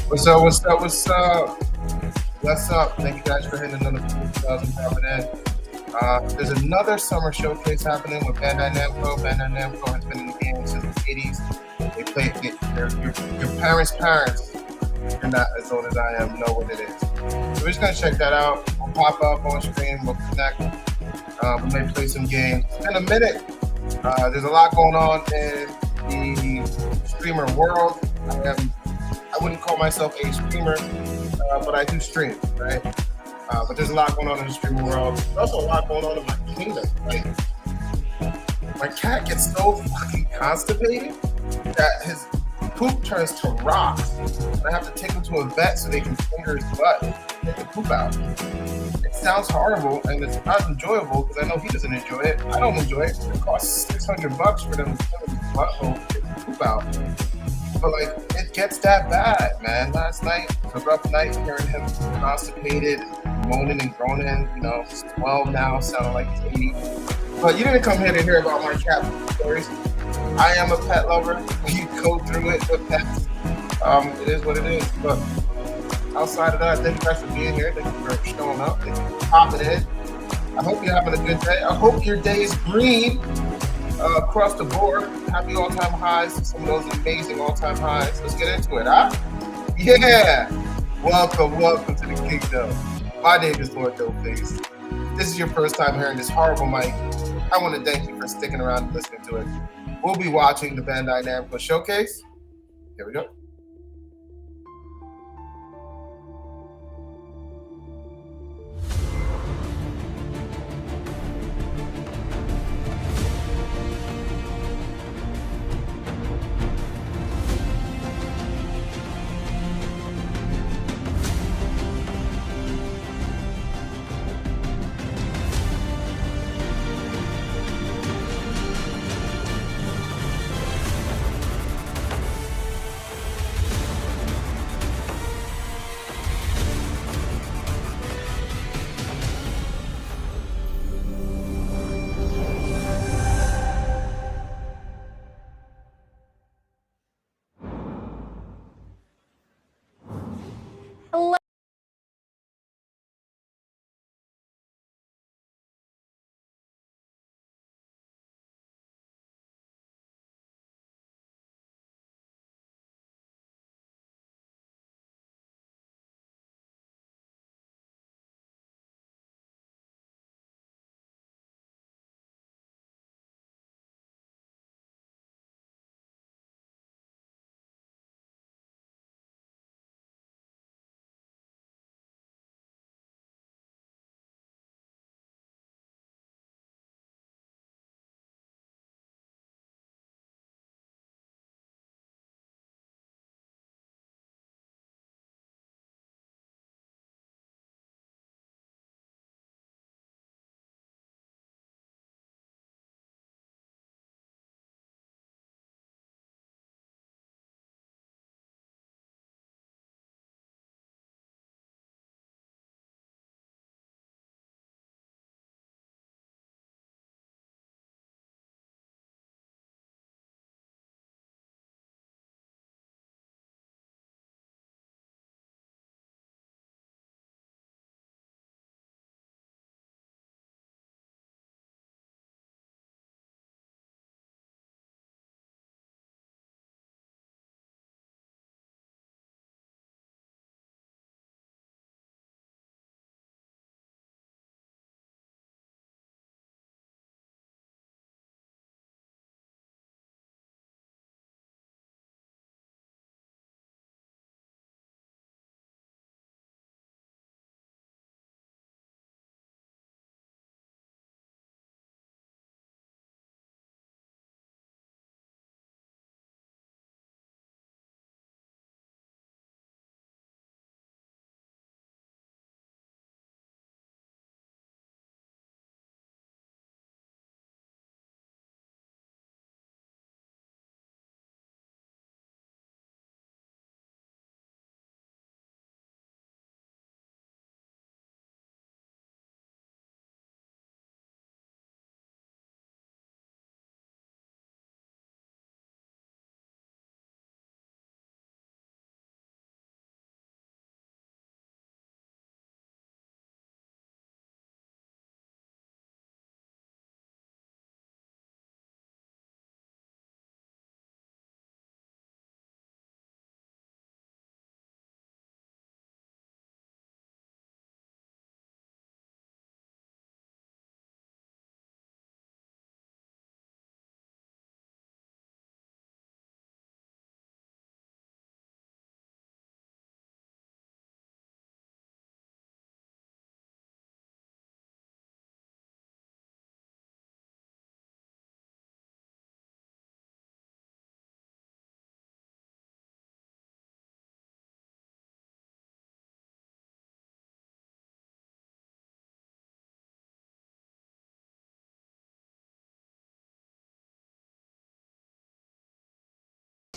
What's up? What's up? What's up? What's up? Thank you guys for hitting another 4,000 dropping in. There's another summer showcase happening with Bandai Namco. Bandai Namco has been in the game since the 80s. They play your parents' parents. You're not as old as I am. Know what it is. So we're just gonna check that out. We'll pop up on stream. We'll connect. We may play some games. It's been a minute. There's a lot going on in the streamer world. I wouldn't call myself a streamer, but I do stream, right? But there's a lot going on in the streaming world. There's also a lot going on in my kingdom. Like, my cat gets so fucking constipated that his poop turns to rocks. And I have to take him to a vet so they can finger his butt and get the poop out. It sounds horrible and it's not enjoyable because I know he doesn't enjoy it. I don't enjoy it. It costs $600 for them to finger his butthole and get the poop out. But like, it gets that bad, man. Last night was a rough night, hearing him constipated, moaning and groaning. You know, he's 12 now, sounding like he's 80. But you didn't come here to hear about my cat stories. I am a pet lover. You go through it with pets. It is what it is. But outside of that, thank you guys for being here. Thank you for showing up. Thank you for popping in. I hope you're having a good day. I hope your day is green. Across the board, happy all-time highs, some of those amazing all-time highs. Let's get into it, huh? Yeah! Welcome to the kingdom. My name is Lord Dopeface. If this is your first time hearing this horrible mic, I want to thank you for sticking around and listening to it. We'll be watching the Bandai Namco showcase. Here we go.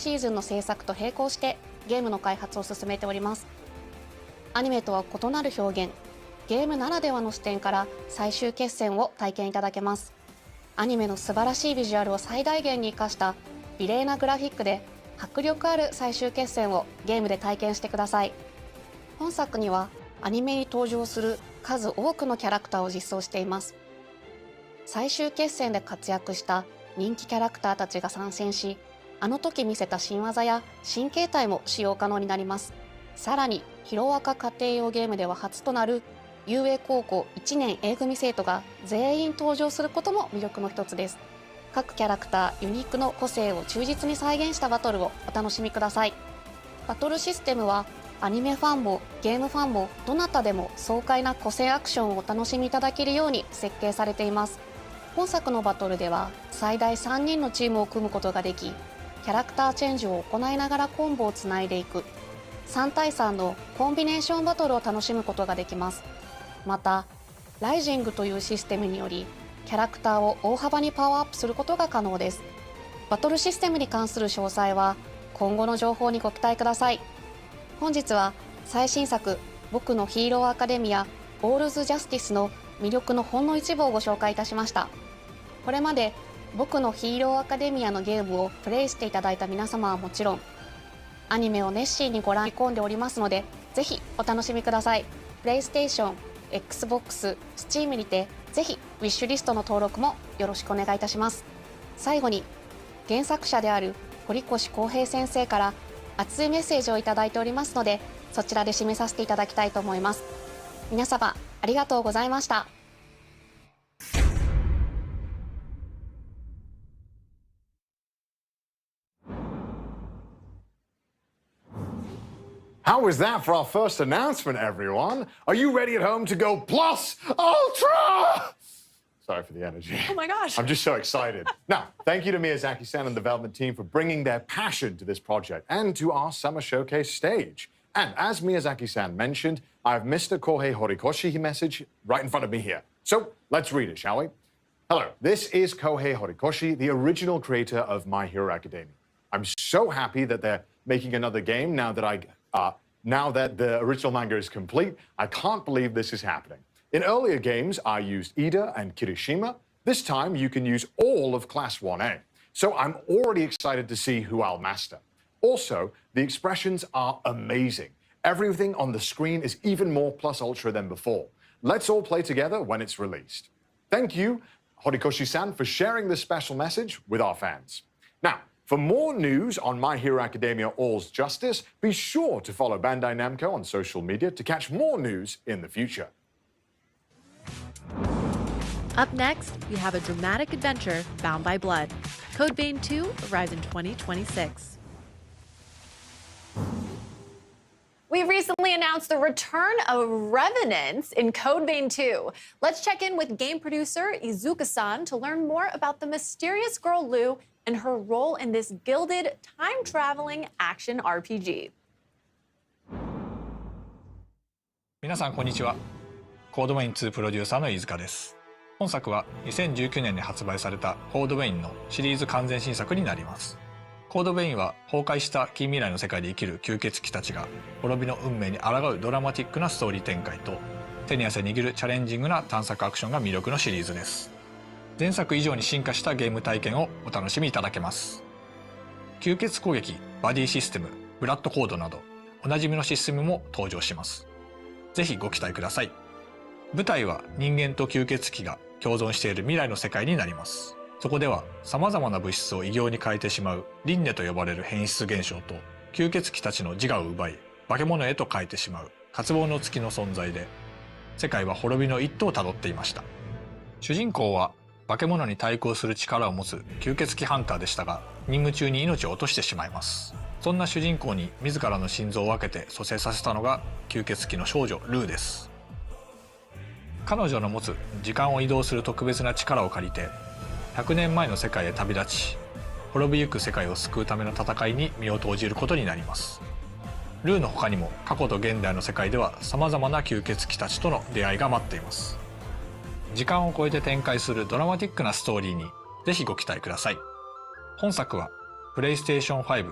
シーズンの制作と並行してゲームの開発を進めております。アニメとは異なる表現、ゲームならではの視点から最終決戦を体験いただけます。アニメの素晴らしいビジュアルを最大限に生かした美麗なグラフィックで迫力ある最終決戦をゲームで体験してください。本作にはアニメに登場する数多くのキャラクターを実装しています。最終決戦で活躍した人気キャラクターたちが参戦し、あの時見せた新技や新形態も使用可能になります。さらにヒロアカ家庭用ゲームでは初となる遊泳高校1年 A 組生徒が全員登場することも魅力の一つです。各キャラクターユニークの個性を忠実に再現したバトルをお楽しみください。バトルシステムはアニメファンもゲームファンもどなたでも爽快な個性アクションをお楽しみいただけるように設計されています。本作のバトルでは最大3人のチームを組むことができ、キャラクターチェンジを行いながらコンボをつないでいく3対3のコンビネーションバトルを楽しむことができます。またライジングというシステムによりキャラクターを大幅にパワーアップすることが可能です。バトルシステムに関する詳細は今後の情報にご期待ください。本日は最新作僕のヒーローアカデミアゴールズジャスティスの魅力のほんの一部をご紹介いたしました。これまで僕のヒーローアカデミアのゲームをプレイしていただいた皆様はもちろん、アニメを熱心にご覧込んでおりますので、ぜひお楽しみください。プレイステーション、Xbox、Steam にてぜひウィッシュリストの登録もよろしくお願いいたします。最後に原作者である堀越康平先生から熱いメッセージをいただいておりますので、そちらで締めさせていただきたいと思います。皆様ありがとうございました。How was that for our first announcement, everyone? Are you ready at home to go plus ultra? Sorry for the energy. Oh my gosh. I'm just so excited. Now, thank you to Miyazaki-san and the development team for bringing their passion to this project and to our summer showcase stage. And as Miyazaki-san mentioned, I have Mr. Kohei Horikoshi's message right in front of me here. So let's read it, shall we? Hello, this is Kohei Horikoshi, the original creator of My Hero Academia. I'm so happy that they're making another game now that the original manga is complete. I can't believe this is happening. In earlier games, I used Ida and Kirishima. This time, you can use all of Class 1A. So I'm already excited to see who I'll master. Also, the expressions are amazing. Everything on the screen is even more plus ultra than before. Let's all play together when it's released. Thank you, Horikoshi-san, for sharing this special message with our fans. Now, for more news on My Hero Academia All's Justice, be sure to follow Bandai Namco on social media to catch more news in the future. Up next, we have a dramatic adventure, Bound by Blood. Code Vein 2 arrives in 2026. We recently announced the return of revenants in Code Vein 2. Let's check in with game producer Izuka-san to learn more about the mysterious girl Lou and her role in this gilded, time-traveling action RPG. 皆さんこんにちは。コードウェイン2プロデューサーの飯塚です。本作は2019年に発売されたコードウェインのシリーズ完全新作になります。コードウェインは崩壊した近未来の世界で生きる吸血鬼たちが滅びの運命に抗うドラマティックなストーリー展開と手に汗握るチャレンジングな探索アクションが魅力のシリーズです。前作以上に進化したゲーム体験をお楽しみいただけます。吸血攻撃、バディシステム、ブラッドコードなどおなじみのシステムも登場します。ぜひご期待ください。舞台は人間と吸血鬼が共存している未来の世界になります。そこでは様々な物質を異形に変えてしまう輪廻と呼ばれる変質現象と吸血鬼たちの自我を奪い化け物へと変えてしまう渇望の月の存在で、世界は滅びの一途をたどっていました。主人公は化け物に対抗する力を持つ吸血鬼ハンターでしたが、任務中に命を落としてしまいます。そんな主人公に自らの心臓を分けて蘇生させたのが吸血鬼の少女ルーです。彼女の持つ時間を移動する特別な力を借りて100年前の世界へ旅立ち、滅びゆく世界を救うための戦いに身を投じることになります。ルーの他にも過去と現代の世界では様々な吸血鬼たちとの出会いが待っています。時間を超えて展開するドラマティックなストーリーにぜひご期待ください。本作はプレイステーション5、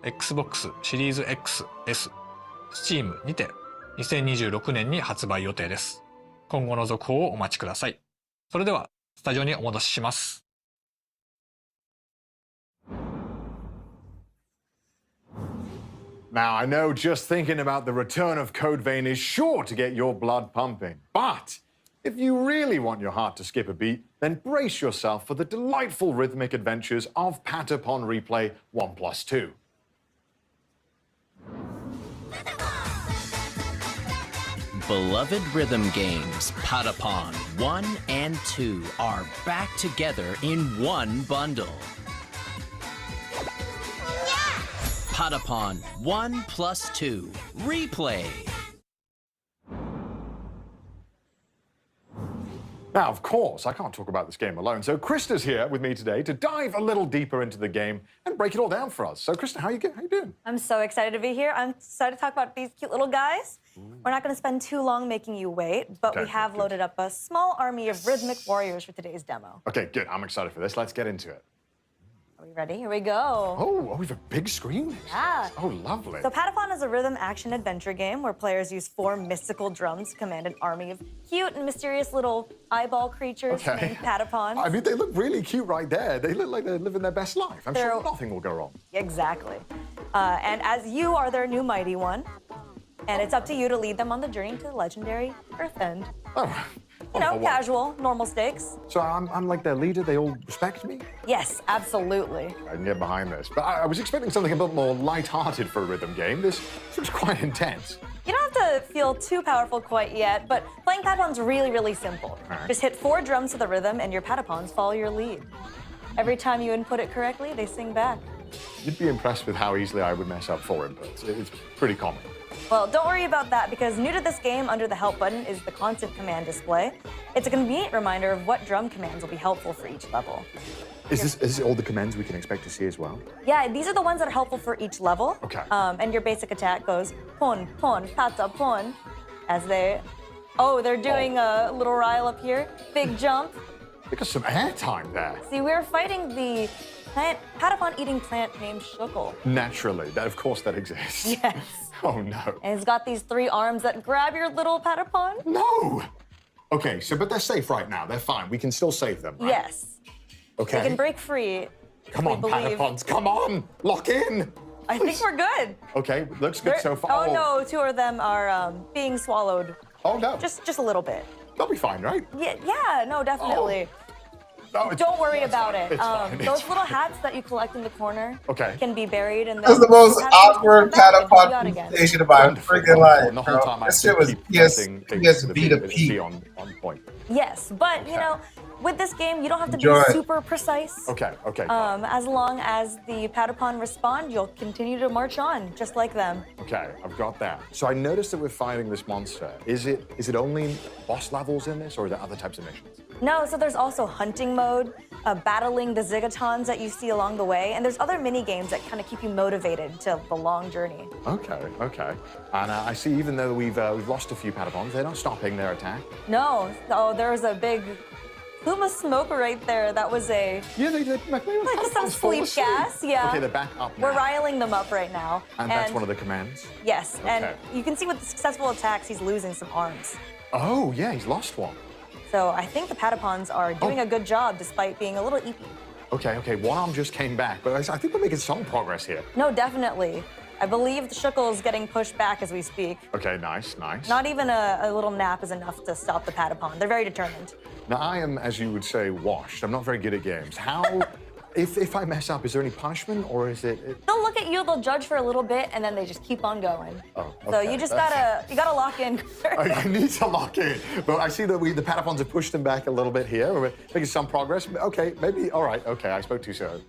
Xbox シリーズ XS、Steam にて2026年に発売予定です。今後の続報をお待ちください。それではスタジオにお戻しします。Now, I know just thinking about the return of Code Vein is sure to get your blood pumping. But if you really want your heart to skip a beat, then brace yourself for the delightful rhythmic adventures of Patapon Replay 1+2. Beloved rhythm games, Patapon 1 and 2 are back together in one bundle. Patapon 1+2 Replay. Now, of course, I can't talk about this game alone, so Krista's here with me today to dive a little deeper into the game and break it all down for us. So, Krista, how you doing? I'm so excited to be here. I'm excited to talk about these cute little guys. We're not going to spend too long making you wait, but we have loaded up a small army of rhythmic warriors for today's demo. Okay, good. I'm excited for this. Let's get into it. Are we ready? Here we go. Oh, we have a big screen? Yeah. Oh, lovely. So Patapon is a rhythm action adventure game where players use 4 mystical drums to command an army of cute and mysterious little eyeball creatures named Patapons. I mean, they look really cute right there. They look like they're living their best life. I'm sure nothing will go wrong. Exactly. And as you are their new mighty one, and it's up to you to lead them on the journey to the legendary Earth End. Oh. You know, casual, normal stakes. So I'm like their leader? They all respect me? Yes, absolutely. I can get behind this. But I was expecting something a bit more light-hearted for a rhythm game. This looks quite intense. You don't have to feel too powerful quite yet, but playing Patapon's really, really simple. Right. Just hit 4 drums to the rhythm and your Patapons follow your lead. Every time you input it correctly, they sing back. You'd be impressed with how easily I would mess up 4 inputs. It's pretty common. Well, don't worry about that, because new to this game under the help button is the constant command display. It's a convenient reminder of what drum commands will be helpful for each level. Is this all the commands we can expect to see as well? Yeah, these are the ones that are helpful for each level. Okay. And your basic attack goes pon, pon, pata, pon, as they... Oh, they're doing a little rile up here. Big jump. They got some airtime there. See, we're fighting the Patapon eating plant named Shuckle. Naturally. Of course that exists. Yes. Oh, no. And it's got these 3 arms that grab your little Patapon. No! Okay, but they're safe right now. They're fine. We can still save them, right? Yes. Okay. They can break free. Come on, Patapons, come on! Lock in! I think we're good. Okay, looks good so far. Oh, no, 2 of them are being swallowed. Oh, no. Just a little bit. They'll be fine, right? Yeah, no, definitely. No, Don't worry about it. It's fine, Those little hats that you collect in the corner can be buried in the... That's the most awkward Patapon presentation of my freaking life. The whole time This shit was PSV to P. On point. Yes, but you know, with this game, you don't have to be super precise. Okay. As long as the Patapon respond, you'll continue to march on, just like them. Okay, I've got that. So I noticed that we're fighting this monster. Is it only boss levels in this, or are there other types of missions? No, so there's also hunting mode, battling the Zigatons that you see along the way, and there's other mini games that kind of keep you motivated to the long journey. Okay. And I see even though we've lost a few Patapons, they're not stopping their attack. No, there was a big plume of smoke right there. That was a... Yeah, they did. Like some sleep gas, yeah. Okay, they're back up now. We're riling them up right now. And that's one of the commands? Yes, Okay. and you can see with the successful attacks, he's losing some arms. Oh, yeah, he's lost one. So I think the Patapons are doing a good job despite being a little eepy. Okay, one arm just came back, but I think we're making some progress here. No, definitely. I believe the Shuckle is getting pushed back as we speak. Okay, nice. Not even a little nap is enough to stop the Patapon. They're very determined. Now, I am, as you would say, washed. I'm not very good at games. How, if I mess up, is there any punishment, or is it... They'll look at you, they'll judge for a little bit, and then they just keep on going. Oh, So okay. you just gotta lock in. I need to lock in. But I see that the Patapons have pushed them back a little bit here. We're making some progress. Okay, maybe, all right, okay, I spoke too soon.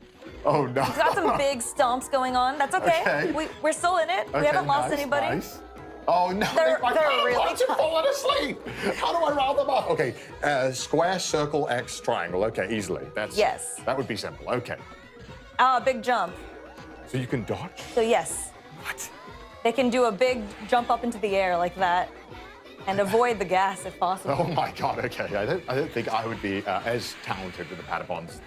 Oh, no. We've got some big stomps going on. That's okay. We're still in it. We haven't lost anybody. Nice. Oh, no. They're really tough. Falling asleep. How do I round them up? Okay, square, circle, X, triangle. Okay, easily. Yes. That would be simple. Okay. Big jump. So you can dodge? So yes. What? They can do a big jump up into the air like that and avoid the gas if possible. Oh my God, okay. I don't think I would be as talented with the Patapons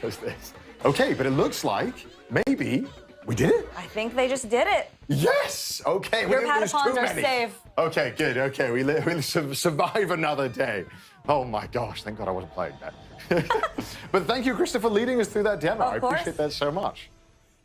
as this. Okay, but it looks like maybe We did it? I think they just did it. Yes! Okay, we Your didn't lose Patapons too are many. safe. Okay, good. Okay, we'll survive another day. Oh my gosh, thank God I wasn't playing that. But thank you, Krista, for leading us through that demo. Of I course. appreciate that so much.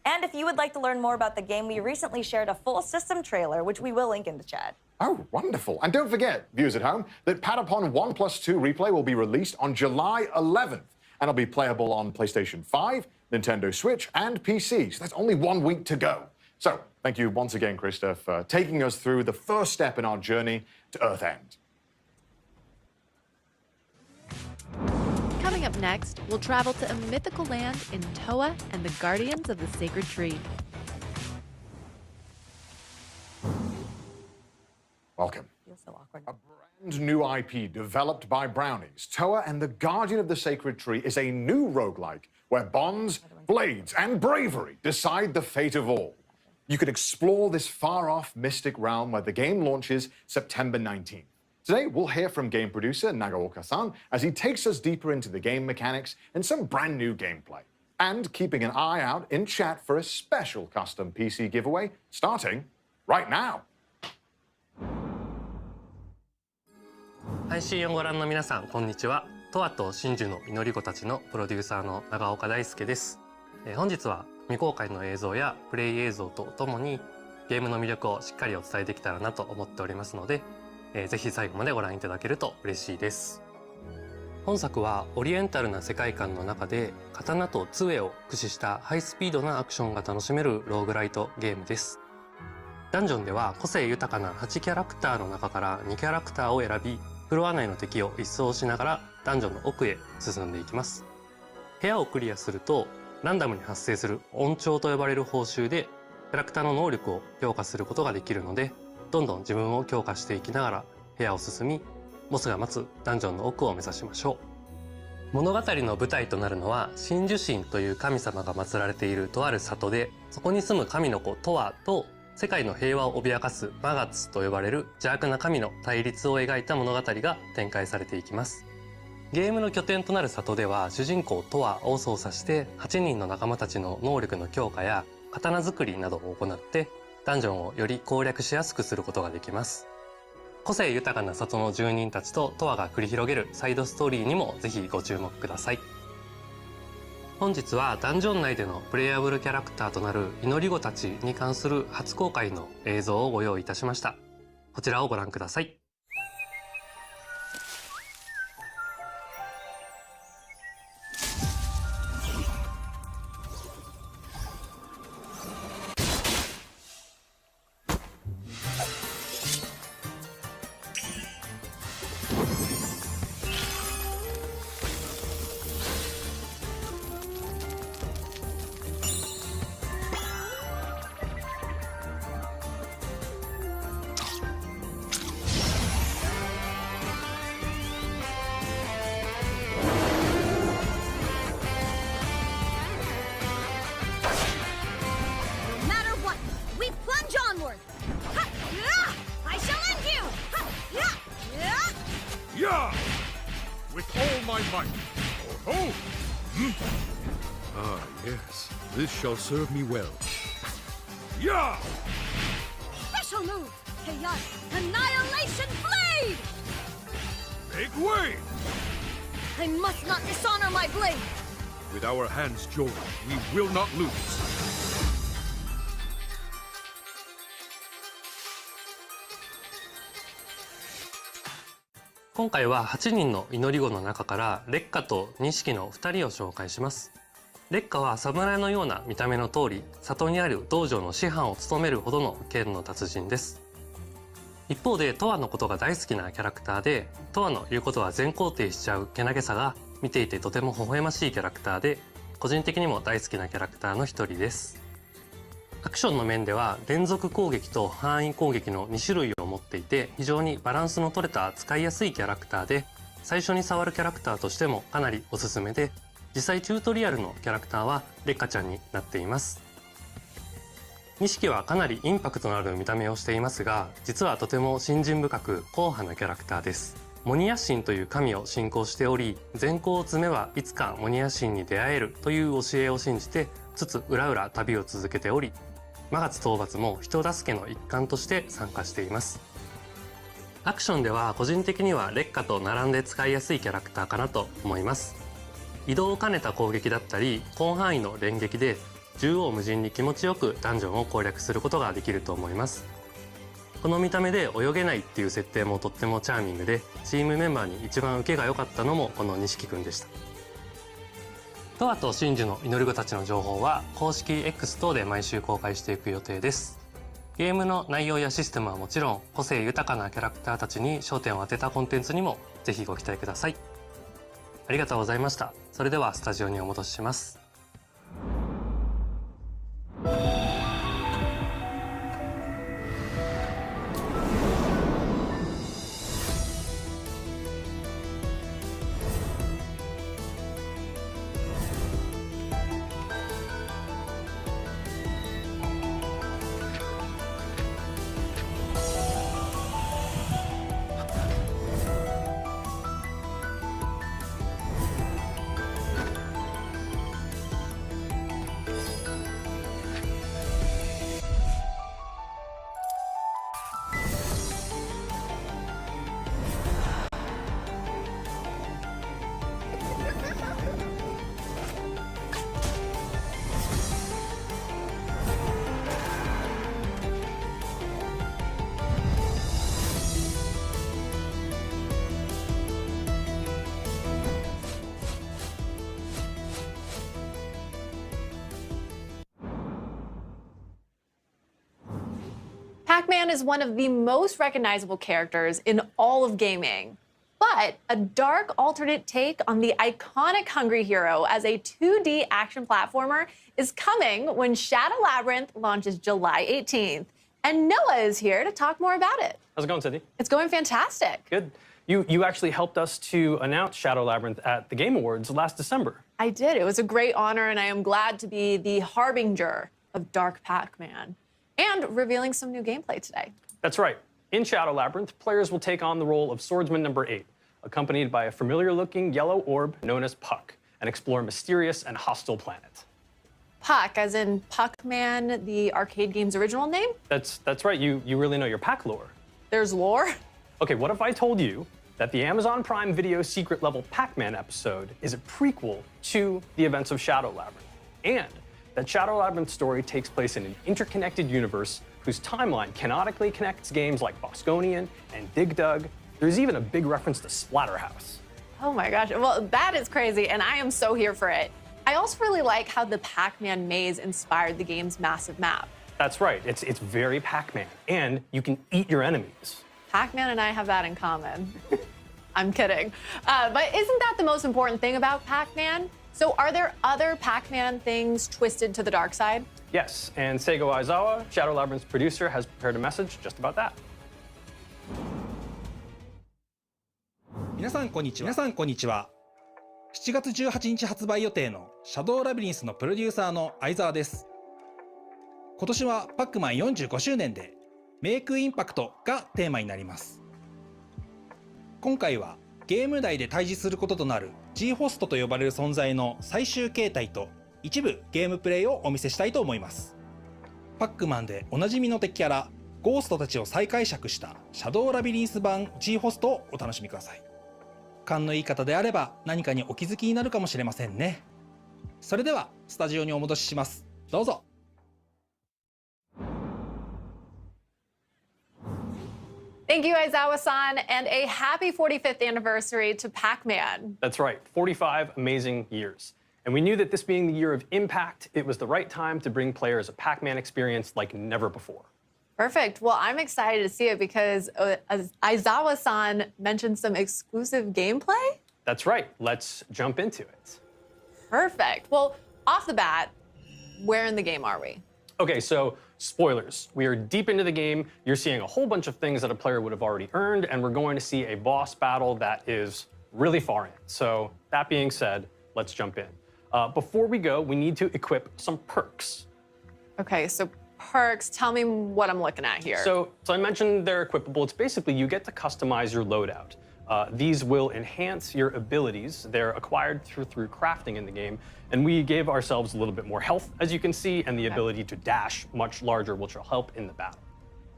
And if you would like to learn more about the game, we recently shared a full system trailer, which we will link in the chat. Oh, wonderful. And don't forget, viewers at home, that Patapon 1+2 replay will be released on July 11th. And it'll be playable on PlayStation 5, Nintendo Switch, and PC. So that's only 1 week to go. So thank you once again, Krista, for taking us through the first step in our journey to Earth End. Coming up next, we'll travel to a mythical land in Toa and the Guardians of the Sacred Tree. Welcome. Feels so awkward. A brand new IP developed by Brownies, Toa and the Guardian of the Sacred Tree is a new roguelike where bonds, blades, and bravery decide the fate of all. You could explore this far-off mystic realm where the game launches September 19th. Today, we'll hear from game producer Nagaoka-san as he takes us deeper into the game mechanics and some brand new gameplay. And keeping an eye out in chat for a special custom PC giveaway starting right now. 配信をご覧の皆さん、こんにちは。トアと真珠の祈り子たちのプロデューサーの長岡大輔です。本日は未公開の映像やプレイ映像とともにゲームの魅力をしっかりお伝えできたらなと思っておりますので、ぜひ最後までご覧いただけると嬉しいです。本作はオリエンタルな世界観の中で刀と杖を駆使したハイスピードなアクションが楽しめるローグライトゲームです。ダンジョンでは個性豊かな8キャラクターの中から2キャラクターを選び、フロア内の敵を一掃しながらダンジョンの奥へ進んでいきます。部屋をクリアするとランダムに発生する音調と呼ばれる報酬でキャラクターの能力を強化することができるので、どんどん自分を強化していきながら部屋を進み、ボスが待つダンジョンの奥を目指しましょう。物語の舞台となるのは真珠神という神様が祀られているとある里で、そこに住む神の子トアと世界の平和を脅かすマガツと呼ばれる邪悪な神の対立を描いた物語が展開されていきます。ゲームの拠点となる里では主人公トアを操作して8人の仲間たちの能力の強化や刀作りなどを行ってダンジョンをより攻略しやすくすることができます。個性豊かな里の住人たちとトアが繰り広げるサイドストーリーにもぜひご注目ください。本日はダンジョン内でのプレイヤブルキャラクターとなる祈り子たちに関する初公開の映像をご用意いたしました。こちらをご覧ください。With all my might. Oh! Ah, yes. This shall serve me well. Yeah! Special move! Chaos Annihilation Blade! Make way! I must not dishonor my blade! With our hands joined, we will not lose. 今回は8人の祈り子の中から烈火と錦の2人を紹介します。烈火は侍のような見た目の通り、里にある道場の師範を務めるほどの剣の達人です。一方でトアのことが大好きなキャラクターで、トアの言うことは全肯定しちゃうけなげさが見ていてとても微笑ましいキャラクターで、個人的にも大好きなキャラクターの一人です。アクションの面では連続攻撃と範囲攻撃の2種類を持っていて、非常にバランスの取れた使いやすいキャラクターで、最初に触るキャラクターとしてもかなりおすすめで、実際チュートリアルのキャラクターは烈火ちゃんになっています。錦はかなりインパクトのある見た目をしていますが、実はとても信心深く硬派なキャラクターです。モニヤ神という神を信仰しており、善行を積めばいつかモニヤ神に出会えるという教えを信じてつつ裏々旅を続けており、魔月討伐も人助けの一環として参加しています。アクションでは個人的には烈火と並んで使いやすいキャラクターかなと思います。移動を兼ねた攻撃だったり広範囲の連撃で縦横無尽に気持ちよくダンジョンを攻略することができると思います。この見た目で泳げないっていう設定もとってもチャーミングで、チームメンバーに一番受けが良かったのもこの錦くんでした。トアと真珠の祈り子たちの情報は公式 X 等で毎週公開していく予定です。ゲームの内容やシステムはもちろん、個性豊かなキャラクターたちに焦点を当てたコンテンツにもぜひご期待ください。ありがとうございました。それではスタジオにお戻しします。Pac-Man is one of the most recognizable characters in all of gaming. But a dark alternate take on the iconic Hungry Hero as a 2D action platformer is coming when Shadow Labyrinth launches July 18th. And Noah is here to talk more about it. How's it going, Cindy? It's going fantastic. Good. You actually helped us to announce Shadow Labyrinth at the Game Awards last December. I did. It was a great honor, and I am glad to be the harbinger of Dark Pac-Man and revealing some new gameplay today. That's right. In Shadow Labyrinth, players will take on the role of Swordsman number 8, accompanied by a familiar-looking yellow orb known as Puck, and explore a mysterious and hostile planet. Puck, as in Puck-Man, the arcade game's original name? That's right. You really know your Pac lore. There's lore? Okay, what if I told you that the Amazon Prime Video secret-level Pac-Man episode is a prequel to the events of Shadow Labyrinth, and that Shadow Labyrinth's story takes place in an interconnected universe whose timeline canonically connects games like Bosconian and Dig Dug. There's even a big reference to Splatterhouse. Oh my gosh, well, that is crazy, and I am so here for it. I also really like how the Pac-Man maze inspired the game's massive map. That's right, it's very Pac-Man, and you can eat your enemies. Pac-Man and I have that in common. I'm kidding. But isn't that the most important thing about Pac-Man? So are there other Pac-Man things twisted to the dark side? Yes, and Seigo Aizawa, Shadow Labyrinth's producer, has prepared a message just about that. 皆さんこんにちは。7月18日発売予定のシャドウラビリンスのプロデューサーの相沢です。今年はパックマン45周年でメイクインパクトがテーマになります。今回はゲーム内で対峙することとなる G ホストと呼ばれる存在の最終形態と一部ゲームプレイをお見せしたいと思います。パックマンでおなじみの敵キャラゴーストたちを再解釈したシャドウラビリンス版 G ホストをお楽しみください。勘のいい方であれば何かにお気づきになるかもしれませんね。それではスタジオにお戻しします。どうぞ。Thank you, Aizawa-san, and a happy 45th anniversary to Pac-Man. That's right, 45 amazing years. And we knew that this being the year of impact, it was the right time to bring players a Pac-Man experience like never before. Perfect. Well, I'm excited to see it because Aizawa-san mentioned some exclusive gameplay. That's right. Let's jump into it. Perfect. Well, off the bat, where in the game are we? Okay, so spoilers. We are deep into the game. You're seeing a whole bunch of things that a player would have already earned, and we're going to see a boss battle that is really far in. So that being said, let's jump in. Before we go, we need to equip some perks. Okay, so perks, tell me what I'm looking at here. So I mentioned they're equipable. It's basically you get to customize your loadout. These will enhance your abilities. They're acquired through crafting in the game. And we gave ourselves a little bit more health, as you can see, and the ability to dash much larger, which will help in the battle.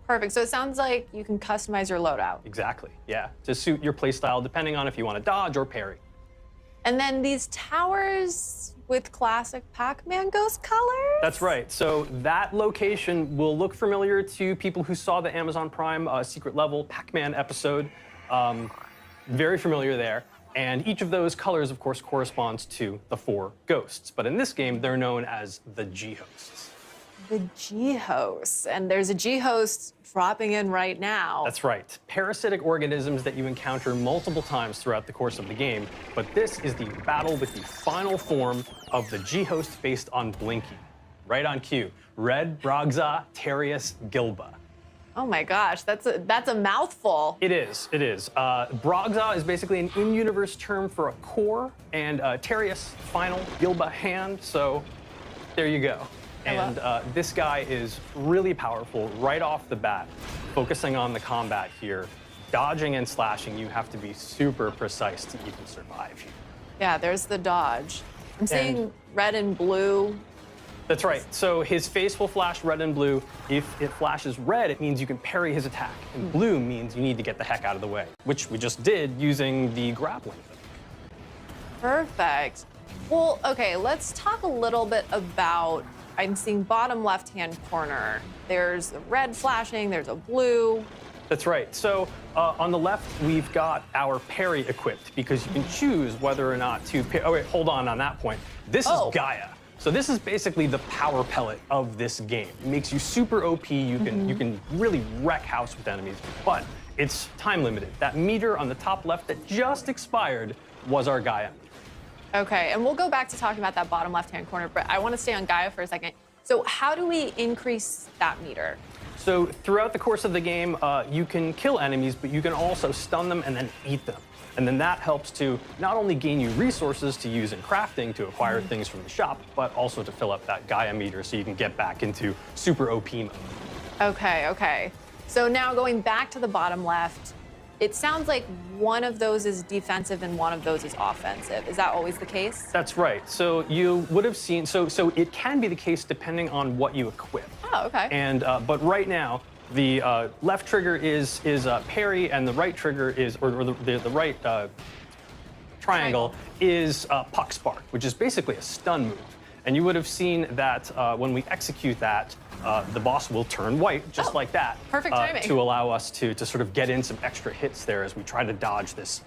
Perfect. So it sounds like you can customize your loadout. Exactly, yeah, to suit your playstyle, depending on if you want to dodge or parry. And then these towers with classic Pac-Man ghost colors? That's right. So that location will look familiar to people who saw the Amazon Prime secret level Pac-Man episode. Very familiar there. And each of those colors, of course, corresponds to the 4 ghosts. But in this game, they're known as the G-hosts. The G-hosts. And there's a G-host dropping in right now. That's right. Parasitic organisms that you encounter multiple times throughout the course of the game. But this is the battle with the final form of the G-host based on Blinky. Right on cue. Red Brogza Terius Gilba. Oh my gosh, that's a mouthful. It is, it is. Brogza is basically an in-universe term for a core, and Terius, final, Gilba, hand, so there you go. And this guy is really powerful right off the bat. Focusing on the combat here, dodging and slashing, you have to be super precise to even survive here. Yeah, there's the dodge. I'm seeing red and blue. That's right. So his face will flash red and blue. If it flashes red, it means you can parry his attack. And blue means you need to get the heck out of the way, which we just did using the grappling hook. Perfect. Well, okay, let's talk a little bit about, I'm seeing bottom left-hand corner. There's a red flashing, there's a blue. That's right. So on the left, we've got our parry equipped because you can choose whether or not to parry. Oh, wait, hold on that point. This is Gaia. So this is basically the power pellet of this game. It makes you super OP. You can really wreck house with enemies, but it's time limited. That meter on the top left that just expired was our Gaia meter. Okay, and we'll go back to talking about that bottom left-hand corner, but I want to stay on Gaia for a second. So how do we increase that meter? So throughout the course of the game, you can kill enemies, but you can also stun them and then eat them. And then that helps to not only gain you resources to use in crafting to acquire things from the shop, but also to fill up that Gaia meter so you can get back into super OP mode. Okay, okay. So now going back to the bottom left, it sounds like one of those is defensive and one of those is offensive. Is that always the case? That's right. So you would have seen, so it can be the case depending on what you equip. Oh, okay. And but right now, the left trigger is parry, and the right trigger is, or the right triangle is puck spark, which is basically a stun move. And you would have seen that when we execute that, the boss will turn white, just like that. Perfect timing. To allow us to sort of get in some extra hits there as we try to dodge this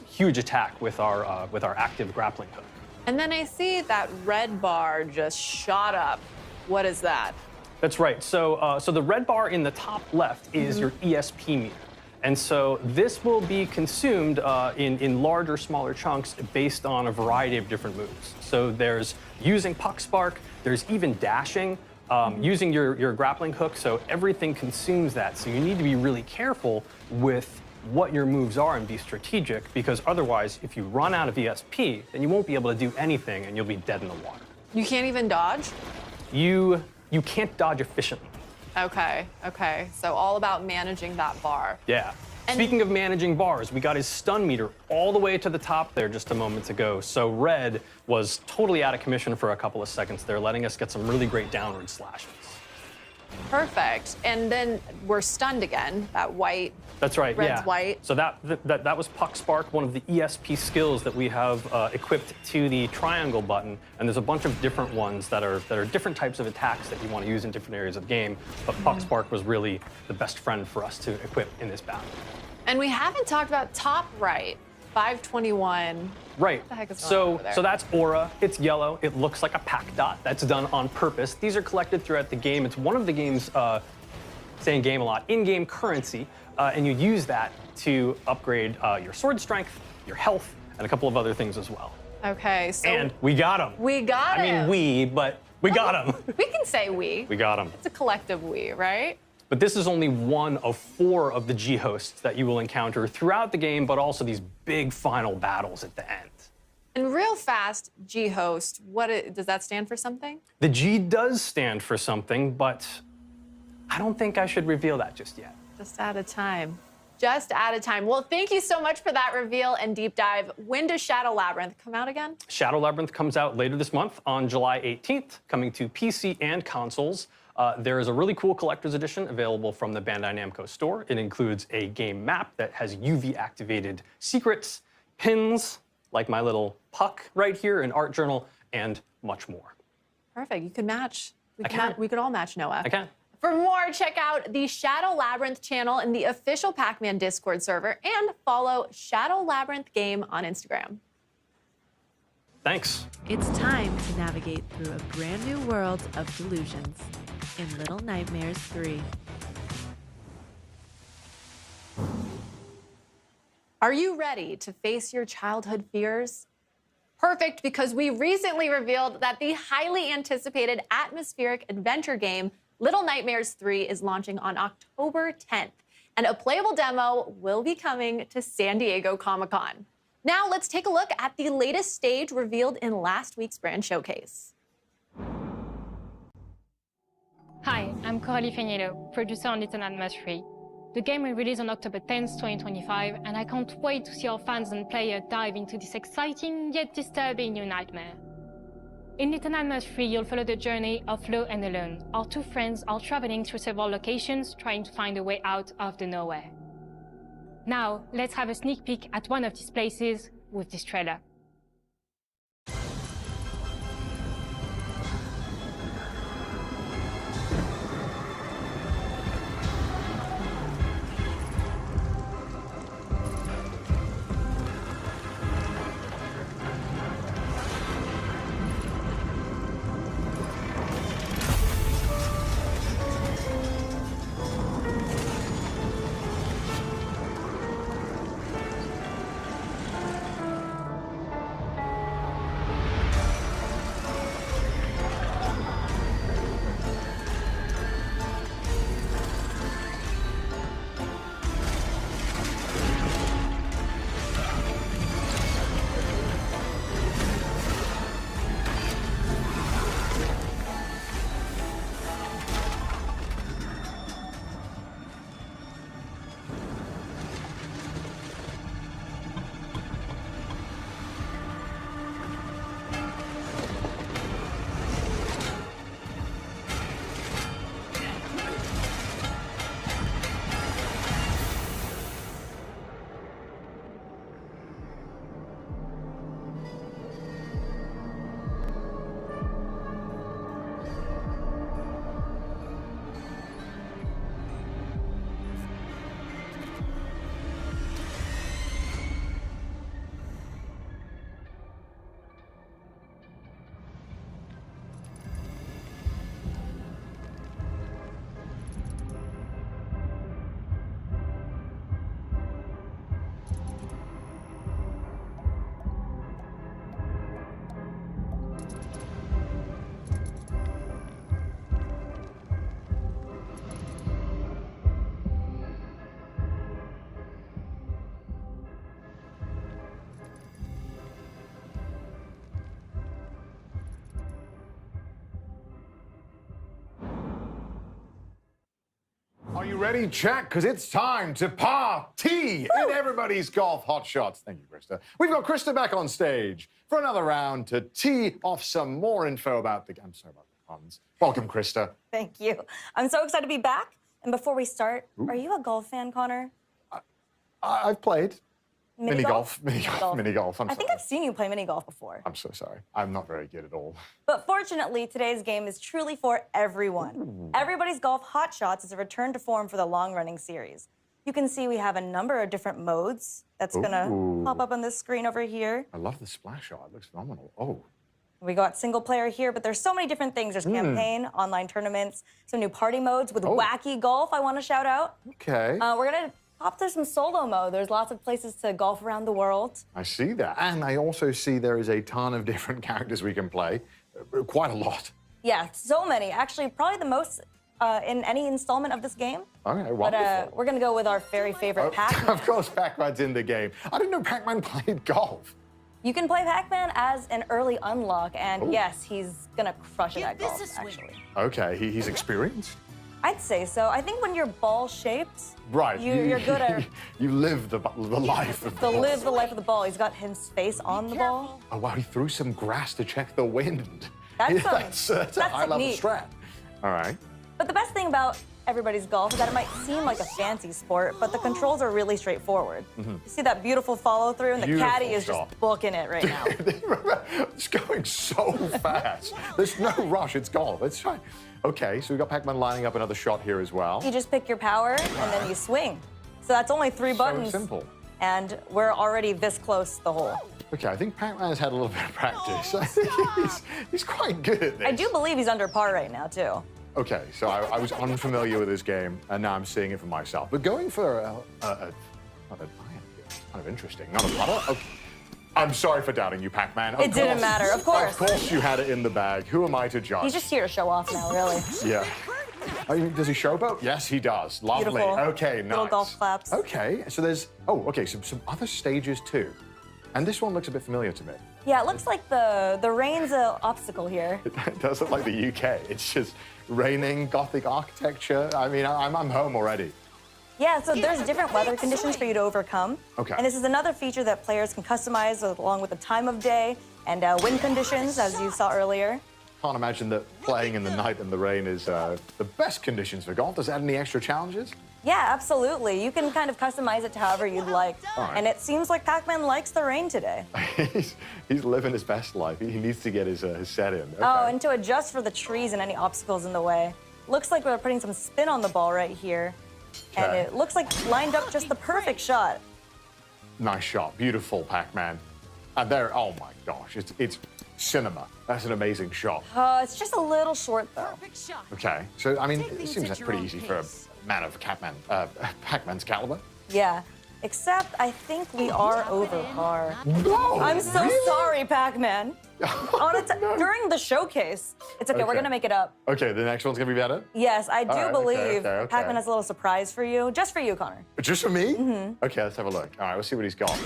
huge attack with our active grappling hook. And then I see that red bar just shot up. What is that? That's right. So the red bar in the top left is your ESP meter. And so this will be consumed in larger, smaller chunks based on a variety of different moves. So there's using puck spark, there's even dashing, using your grappling hook. So everything consumes that. So you need to be really careful with what your moves are and be strategic, because otherwise, if you run out of ESP, then you won't be able to do anything and you'll be dead in the water. You can't even dodge? You can't dodge efficiently. Okay, okay. So all about managing that bar. Yeah. Speaking of managing bars, we got his stun meter all the way to the top there just a moment ago. So red was totally out of commission for a couple of seconds there, letting us get some really great downward slashes. Perfect. And then we're stunned again, that white. That's right, red's white. So that was Puck Spark, one of the ESP skills that we have equipped to the triangle button. And there's a bunch of different ones that are different types of attacks that you want to use in different areas of the game. But Puck Spark was really the best friend for us to equip in this battle. And we haven't talked about top right, 521. Right. What the heck is going on over there? So that's Aura. It's yellow. It looks like a pack dot. That's done on purpose. These are collected throughout the game. It's one of the game's, saying game a lot, in-game currency. And you use that to upgrade your sword strength, your health, and a couple of other things as well. Okay, so. And we got him. We got him. I mean, but we got him. We can say we. We got him. It's a collective we, right? But this is only one of 4 of the G-hosts that you will encounter throughout the game, but also these big final battles at the end. And real fast, G-host, does that stand for something? The G does stand for something, but I don't think I should reveal that just yet. Just out of time. just out of time. Well, thank you so much for that reveal and deep dive. When does Shadow Labyrinth come out again? Shadow Labyrinth comes out later this month on July 18th, coming to PC and consoles. There is a really cool collector's edition available from the Bandai Namco store. It includes a game map that has UV-activated secrets, pins, like my little puck right here, an art journal, and much more. Perfect. You could match. We could all match Noah. I can. For more, check out the Shadow Labyrinth channel in the official Pac-Man Discord server and follow Shadow Labyrinth Game on Instagram. Thanks. It's time to navigate through a brand new world of delusions in Little Nightmares 3. Are you ready to face your childhood fears? Perfect, because we recently revealed that the highly anticipated atmospheric adventure game Little Nightmares 3 is launching on October 10th, and a playable demo will be coming to San Diego Comic-Con. Now let's take a look at the latest stage revealed in last week's brand showcase. Hi, I'm Coralie Feniello, producer on Little Nightmares 3. The game will release on October 10th, 2025, and I can't wait to see our fans and players dive into this exciting yet disturbing new nightmare. In Little Nightmares 3, you'll follow the journey of Flo and Alone. Our two friends are traveling through several locations, trying to find a way out of the nowhere. Now, let's have a sneak peek at one of these places with this trailer. Are you ready, chat? Because it's time to party in everybody's golf hotshots. Thank you, Krista. We've got Krista back on stage for another round to tee off some more info about the game. I'm sorry about the puns. Welcome, Krista. Thank you. I'm so excited to be back. And before we start, are you a golf fan, Connor? I've played. Mini golf. I'm I think sorry. I've seen you play mini golf before. I'm so sorry. I'm not very good at all. But fortunately, today's game is truly for everyone. Ooh. Everybody's Golf Hot Shots is a return to form for the long-running series. You can see we have a number of different modes that's gonna pop up on this screen over here. I love the splash art. It looks phenomenal. Oh. We got single player here, but there's so many different things. There's campaign, online tournaments, some new party modes with wacky golf I want to shout out. Okay. We're gonna pop through some solo mode. There's lots of places to golf around the world. I see that. And I also see there is a ton of different characters we can play. Quite a lot. Yeah, so many. Actually, probably the most in any installment of this game. Okay, wonderful. But we're gonna go with our very favorite Pac-Man. Of course, Pac-Man's in the game. I didn't know Pac-Man played golf. You can play Pac-Man as an early unlock, and yes, he's gonna crush it at golf, actually. Okay, he's experienced? I'd say so. I think when you're ball-shaped, right, you're good at... you live the life of the ball. live the life of the ball. He's got his face on the ball. Oh, wow, he threw some grass to check the wind. That's a high-level technique. strat. All right. But the best thing about everybody's golf is that it might seem like a fancy sport, but the controls are really straightforward. You see that beautiful follow-through, and the caddy is just booking it right now. It's going so fast. There's no rush. It's golf. It's fine. Okay, so we've got Pac-Man lining up another shot here as well. You just pick your power, and then you swing. So that's only 3 buttons. So simple. And we're already this close to the hole. Okay, I think Pac-Man has had a little bit of practice. I think he's quite good at this. I do believe he's under par right now, too. Okay, so I was unfamiliar with this game, and now I'm seeing it for myself. But going for an iron, it's kind of interesting. Not a putter? Okay. I'm sorry for doubting you, Pac-Man. It didn't matter, of course. Of course you had it in the bag. Who am I to judge? He's just here to show off now, really. Yeah. Does he showboat? Yes, he does. Lovely. Beautiful. Okay, nice. Little golf claps. Okay, so there's... Oh, okay, some other stages too. And this one looks a bit familiar to me. Yeah, it looks like the rain's an obstacle here. It does look like the UK. It's just raining, Gothic architecture. I mean, I'm home already. Yeah, so there's different weather conditions for you to overcome. Okay. And this is another feature that players can customize along with the time of day and wind conditions, as you saw earlier. Can't imagine that playing in the night and the rain is the best conditions for golf. Does it add any extra challenges? Yeah, absolutely. You can kind of customize it to however you'd like. All right. And it seems like Pac-Man likes the rain today. he's living his best life. He needs to get his set in. Okay. Oh, and to adjust for the trees and any obstacles in the way. Looks like we're putting some spin on the ball right here. Okay. And it looks like lined up just the perfect shot. Nice shot. Beautiful, Pac-Man. And there, oh my gosh, it's cinema. That's an amazing shot. It's just a little short, though. Okay, so, I mean, it seems that's pretty easy for a man of Pac-Man's caliber. Yeah, except I think we are over par. No! I'm so really? sorry, Pac-Man. During the showcase. It's okay, we're gonna make it up. Okay, the next one's gonna be better? Yes, I do All right, believe okay. Pac-Man has a little surprise for you. Just for you, Connor. Just for me? Okay, let's have a look. All right, we'll see what he's got.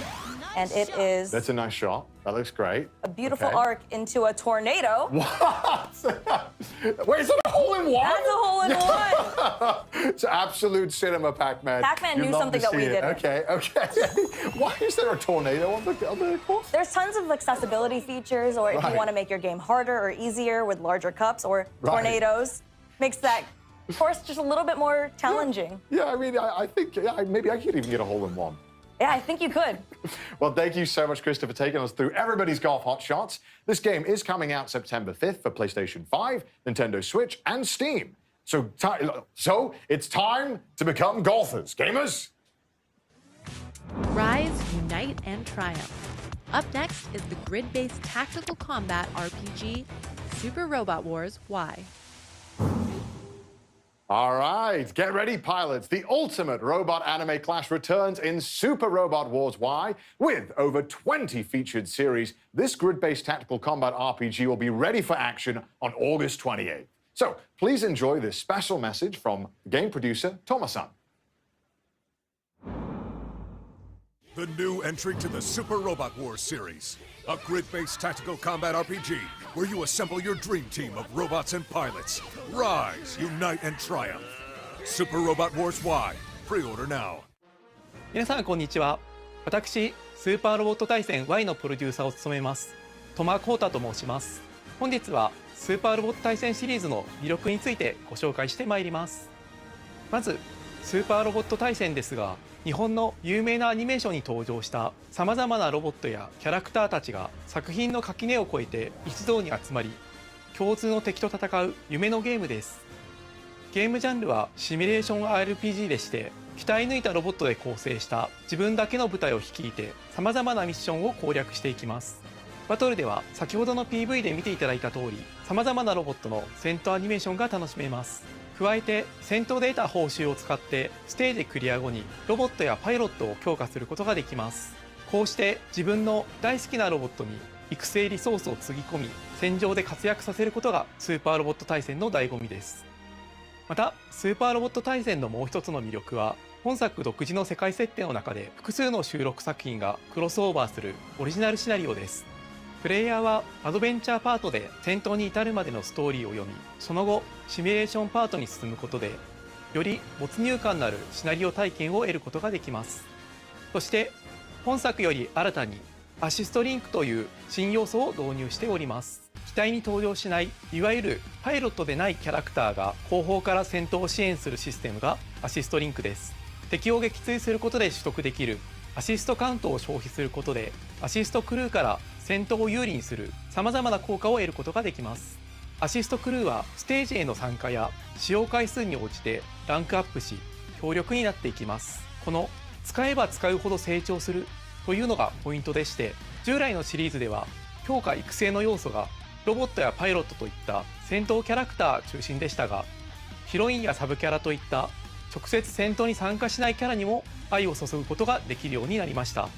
And it is That's a nice shot. That looks great. a beautiful arc into a tornado. What? Wait, is that a hole-in-one? That's a hole-in-one. It's absolute cinema, Pac-Man. Pac-Man You'd knew love something to that we see it. didn't. Okay. Why is there a tornado on the course? There's tons of accessibility features, or if you want to make your game harder or easier with larger cups or tornadoes, makes that course just a little bit more challenging. Yeah, I mean, I think maybe I could even get a hole-in-one. Yeah, I think you could. Well, thank you so much, Krista, for taking us through everybody's golf hot shots. This game is coming out September 5th for PlayStation 5, Nintendo Switch, and Steam. So it's time to become golfers, gamers. Rise, unite, and triumph. Up next is the grid-based tactical combat RPG, Super Robot Wars Y. All right, get ready, pilots. The ultimate robot anime clash returns in Super Robot Wars Y. With over 20 featured series, this grid-based tactical combat RPG will be ready for action on August 28th. So please enjoy this special message from game producer Toma-san. The new entry to the Super Robot Wars series, a grid-based tactical combat RPG where you assemble your dream team of robots and pilots. Rise, unite, and triumph. Super Robot Wars Y. Pre-order now. 皆さんこんにちは。私、スーパーロボット対戦 Y のプロデューサーを務めます、戸間光太と申します。本日はスーパーロボット対戦シリーズの魅力についてご紹介してまいります。まず、スーパーロボット対戦ですが、日本の有名なアニメーションに登場したさまざまなロボットやキャラクターたちが作品の垣根を越えて一堂に集まり、共通の敵と戦う夢のゲームです。ゲームジャンルはシミュレーション RPG でして、鍛え抜いたロボットで構成した自分だけの部隊を率いてさまざまなミッションを攻略していきます。バトルでは先ほどの PV で見ていただいた通り、さまざまなロボットの戦闘アニメーションが楽しめます。加えて戦闘で得た報酬を使ってステージクリア後にロボットやパイロットを強化することができます。こうして自分の大好きなロボットに育成リソースをつぎ込み、戦場で活躍させることがスーパーロボット対戦の醍醐味です。またスーパーロボット対戦のもう一つの魅力は、本作独自の世界設定の中で複数の収録作品がクロスオーバーするオリジナルシナリオです。プレイヤーはアドベンチャーパートで戦闘に至るまでのストーリーを読み、その後シミュレーションパートに進むことでより没入感のあるシナリオ体験を得ることができます。そして本作より新たにアシストリンクという新要素を導入しております。機体に登場しないいわゆるパイロットでないキャラクターが後方から戦闘を支援するシステムがアシストリンクです。敵を撃墜することで取得できるアシストカウントを消費することでアシストクルーから戦闘を有利にするさまざまな効果を得ることができます。アシストクルーはステージへの参加や使用回数に応じてランクアップし強力になっていきます。この使えば使うほど成長するというのがポイントでして、従来のシリーズでは強化育成の要素がロボットやパイロットといった戦闘キャラクター中心でしたが、ヒロインやサブキャラといった直接戦闘に参加しないキャラにも愛を注ぐことができるようになりました。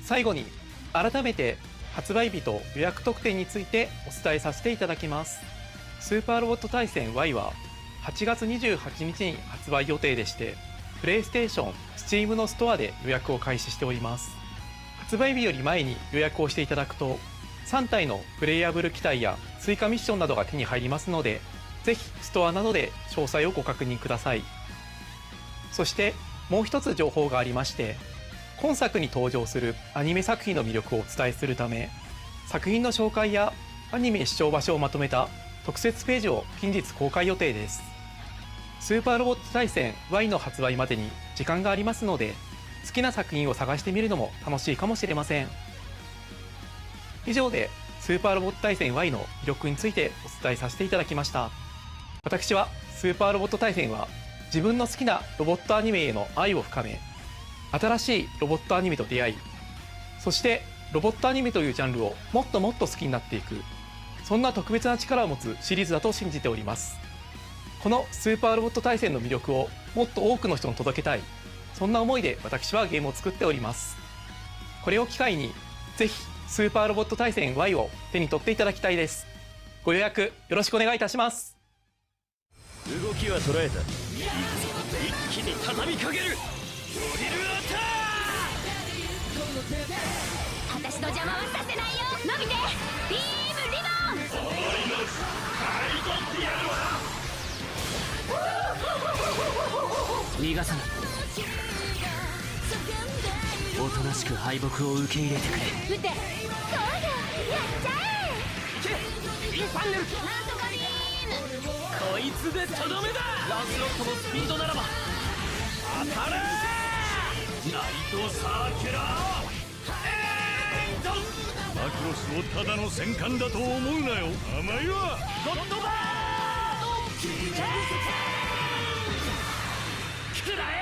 最後に改めて発売日と予約特典についてお伝えさせていただきます。スーパーロボット対戦 Y は8月28日に発売予定でして、プレイステーション、Steam のストアで予約を開始しております。発売日より前に予約をしていただくと3体のプレイヤブル機体や追加ミッションなどが手に入りますので、ぜひストアなどで詳細をご確認ください。そしてもう一つ情報がありまして、今作に登場するアニメ作品の魅力をお伝えするため、作品の紹介やアニメ視聴場所をまとめた特設ページを近日公開予定です。スーパーロボット対戦 Y の発売までに時間がありますので、好きな作品を探してみるのも楽しいかもしれません。以上でスーパーロボット対戦 Y の魅力についてお伝えさせていただきました。私はスーパーロボット対戦は自分の好きなロボットアニメへの愛を深め、新しいロボットアニメと出会い、そしてロボットアニメというジャンルをもっともっと好きになっていく、そんな特別な力を持つシリーズだと信じております。このスーパーロボット対戦の魅力をもっと多くの人に届けたい、そんな思いで私はゲームを作っております。これを機会にぜひスーパーロボット対戦 Y を手に取っていただきたいです。ご予約よろしくお願いいたします。動きは捉えた。一気に畳みかける。ドリルアタック。私の邪魔はさせないよ。伸びてビームリボン。終わります。買い取ってやるわ。逃がさない。おとなしく敗北を受け入れてくれ。撃て。そうだ、やっちゃえ。インファンネル。なんとかビーム。こいつでとどめだ。ランスロットのスピードならば当たれ。ナイトサーキュラーエンド。マクロスをただの戦艦だと思うなよ。甘いわ。ゴッドバー食らえ。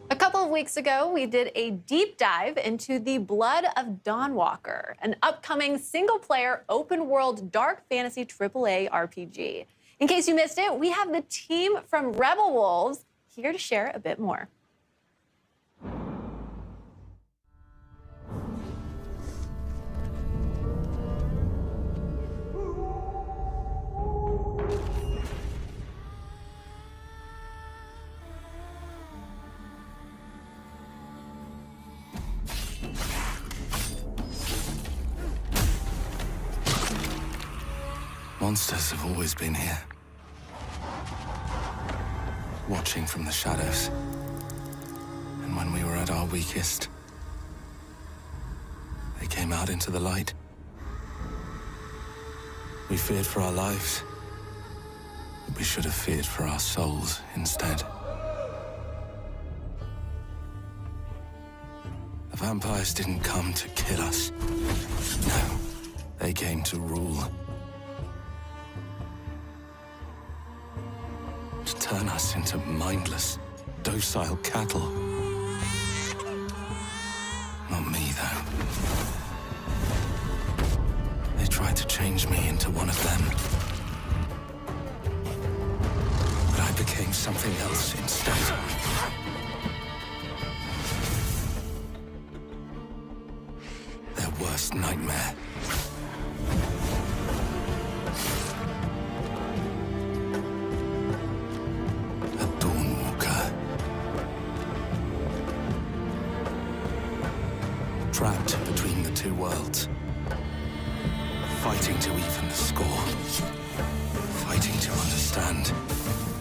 A couple of weeks ago, we did a deep dive into The Blood of Dawnwalker, an upcoming single-player, open-world, dark fantasy AAA RPG. In case you missed it, we have the team from Rebel Wolves here to share a bit more. Monsters have always been here, watching from the shadows. And when we were at our weakest, they came out into the light. We feared for our lives, but we should have feared for our souls instead. The vampires didn't come to kill us. No, they came to rule. To turn us into mindless, docile cattle. Not me, though. tried to change me into one of them. But I became something else instead. Their worst nightmare. A Dawnwalker. Trapped between the two worlds. Fighting to even the score. Fighting to understand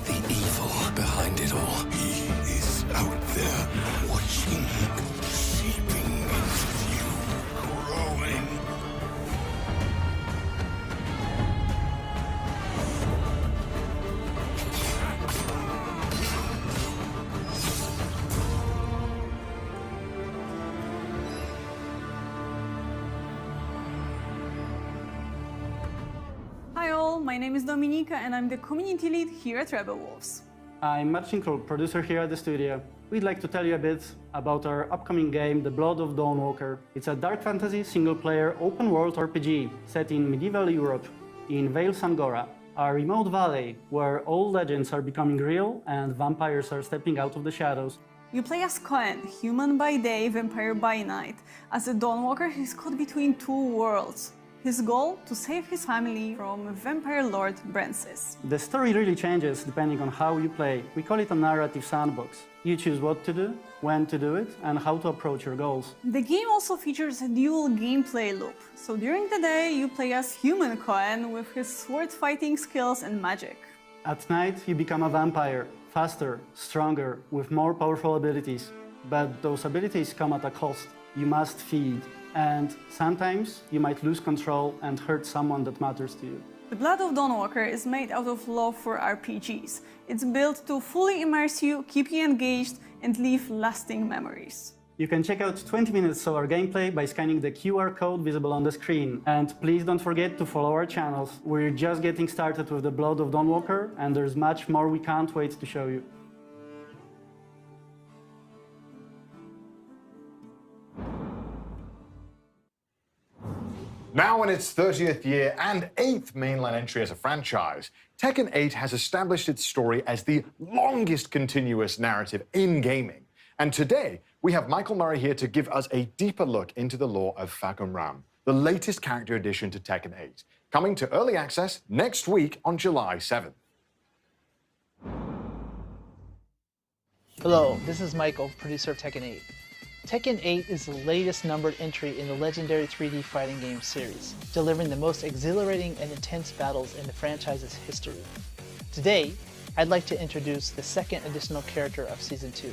the evil behind it all. He is out there watching, seeping into you, growing. Hi all, my name is Dominika and I'm the community lead here at Rebel Wolves. I'm Marcin Król, producer here at the studio. We'd like to tell you a bit about our upcoming game, The Blood of Dawnwalker. It's a dark fantasy, single-player, open-world RPG set in medieval Europe, in Vale Sangora, a remote valley where old legends are becoming real and vampires are stepping out of the shadows. You play as Cohen, human by day, vampire by night. As a Dawnwalker, he's caught between two worlds. His goal? To save his family from vampire lord Brancis. The story really changes depending on how you play. We call it a narrative sandbox. You choose what to do, when to do it, and how to approach your goals. The game also features a dual gameplay loop. So during the day, you play as human Cohen with his sword fighting skills and magic. At night, you become a vampire, faster, stronger, with more powerful abilities. But those abilities come at a cost. You must feed. And sometimes you might lose control and hurt someone that matters to you. The Blood of Dawnwalker is made out of love for RPGs. It's built to fully immerse you, keep you engaged, and leave lasting memories. You can check out 20 minutes of our gameplay by scanning the QR code visible on the screen. And please don't forget to follow our channels. We're just getting started with The Blood of Dawnwalker, and there's much more we can't wait to show you. Now in its 30th year and 8th mainline entry as a franchise, Tekken 8 has established its story as the longest continuous narrative in gaming. And today, we have Michael Murray here to give us a deeper look into the lore of Falcon Ram, the latest character addition to Tekken 8, coming to early access next week on July 7th. Hello, this is Michael, producer of Tekken 8. Tekken 8 is the latest numbered entry in the legendary 3D fighting game series, delivering the most exhilarating and intense battles in the franchise's history. Today, I'd like to introduce the second additional character of Season 2,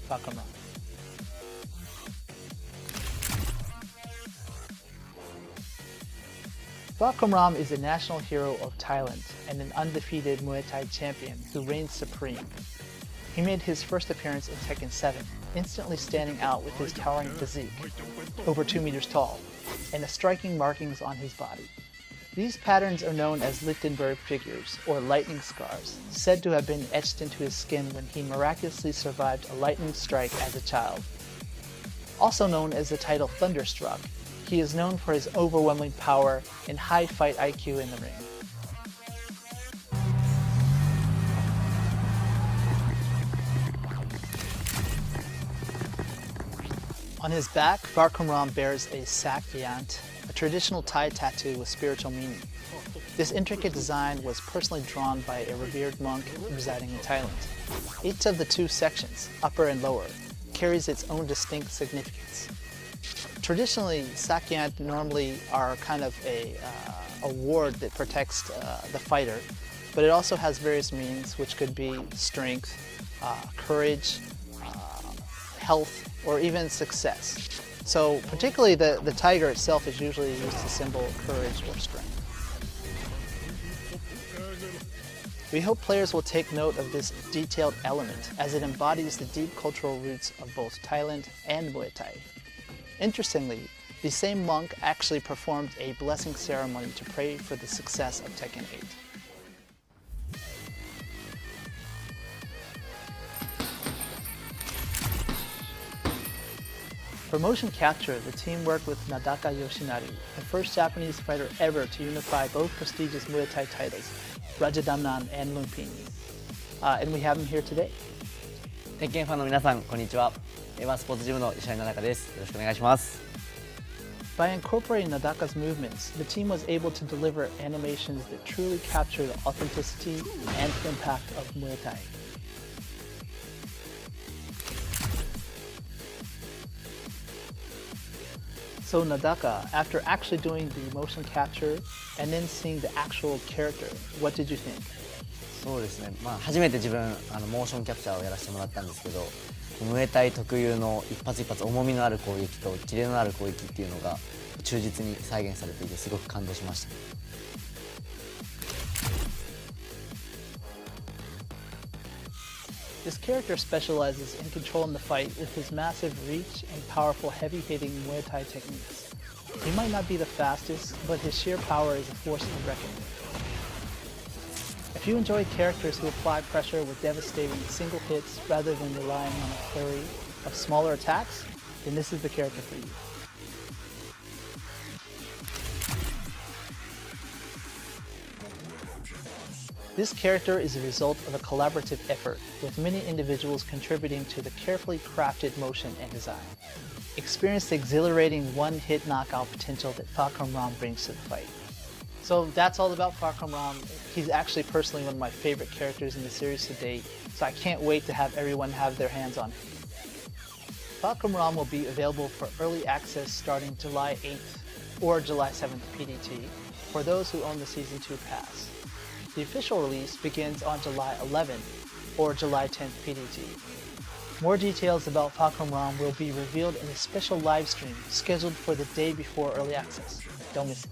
Falcon Ram. Falcon Ram is a national hero of Thailand and an undefeated Muay Thai champion who reigns supreme. He made his first appearance in Tekken 7, instantly standing out with his towering physique, over 2 meters tall, and the striking markings on his body. These patterns are known as Lichtenberg figures, or lightning scars, said to have been etched into his skin when he miraculously survived a lightning strike as a child. Also known as the title Thunderstruck, he is known for his overwhelming power and high fight IQ in the ring. On his back, Falcon Ram bears a sakyant, a traditional Thai tattoo with spiritual meaning. This intricate design was personally drawn by a revered monk residing in Thailand. Each of the two sections, upper and lower, carries its own distinct significance. Traditionally, sakyant normally are kind of a ward that protects the fighter, but it also has various meanings, which could be strength, courage, health, or even success. So particularly the tiger itself is usually used to symbol courage or strength. We hope players will take note of this detailed element as it embodies the deep cultural roots of both Thailand and Muay Thai. Interestingly, the same monk actually performed a blessing ceremony to pray for the success of Tekken 8. For motion capture, the team worked with Nadaka Yoshinari, the first Japanese fighter ever to unify both prestigious Muay Thai titles, Rajadamnan and Lumpini. And we have him here today. 鉄拳ファンの皆さん、こんにちは。スポーツジムの石原奈々です。よろしくお願いします。By incorporating Nadaka's movements, the team was able to deliver animations that truly capture the authenticity and impact of Muay Thai. So Nadaka, after actually doing the motion capture and then seeing the actual character, what did you think? そうですね、初めて自分モーションキャプチャーをやらせてもらったんですけど、ムエタイ特有の一発一発重みのある攻撃とキレのある攻撃っていうのが忠実に再現されていてすごく感動しました。This character specializes in controlling the fight with his massive reach and powerful heavy-hitting Muay Thai techniques. He might not be the fastest, but his sheer power is a force to reckon with. If you enjoy characters who apply pressure with devastating single hits rather than relying on a flurry of smaller attacks, then this is the character for you. This character is a result of a collaborative effort, with many individuals contributing to the carefully crafted motion and design. Experience the exhilarating one-hit knockout potential that Falcon Ram brings to the fight. So that's all about Falcon Ram. He's actually personally one of my favorite characters in the series to date, so I can't wait to have everyone have their hands on him. Falcon Ram will be available for early access starting July 8th or July 7th PDT for those who own the Season 2 pass. The official release begins on July 11th or July 10th PDT. More details about Falcon Ram will be revealed in a special live stream scheduled for the day before early access. Don't miss it.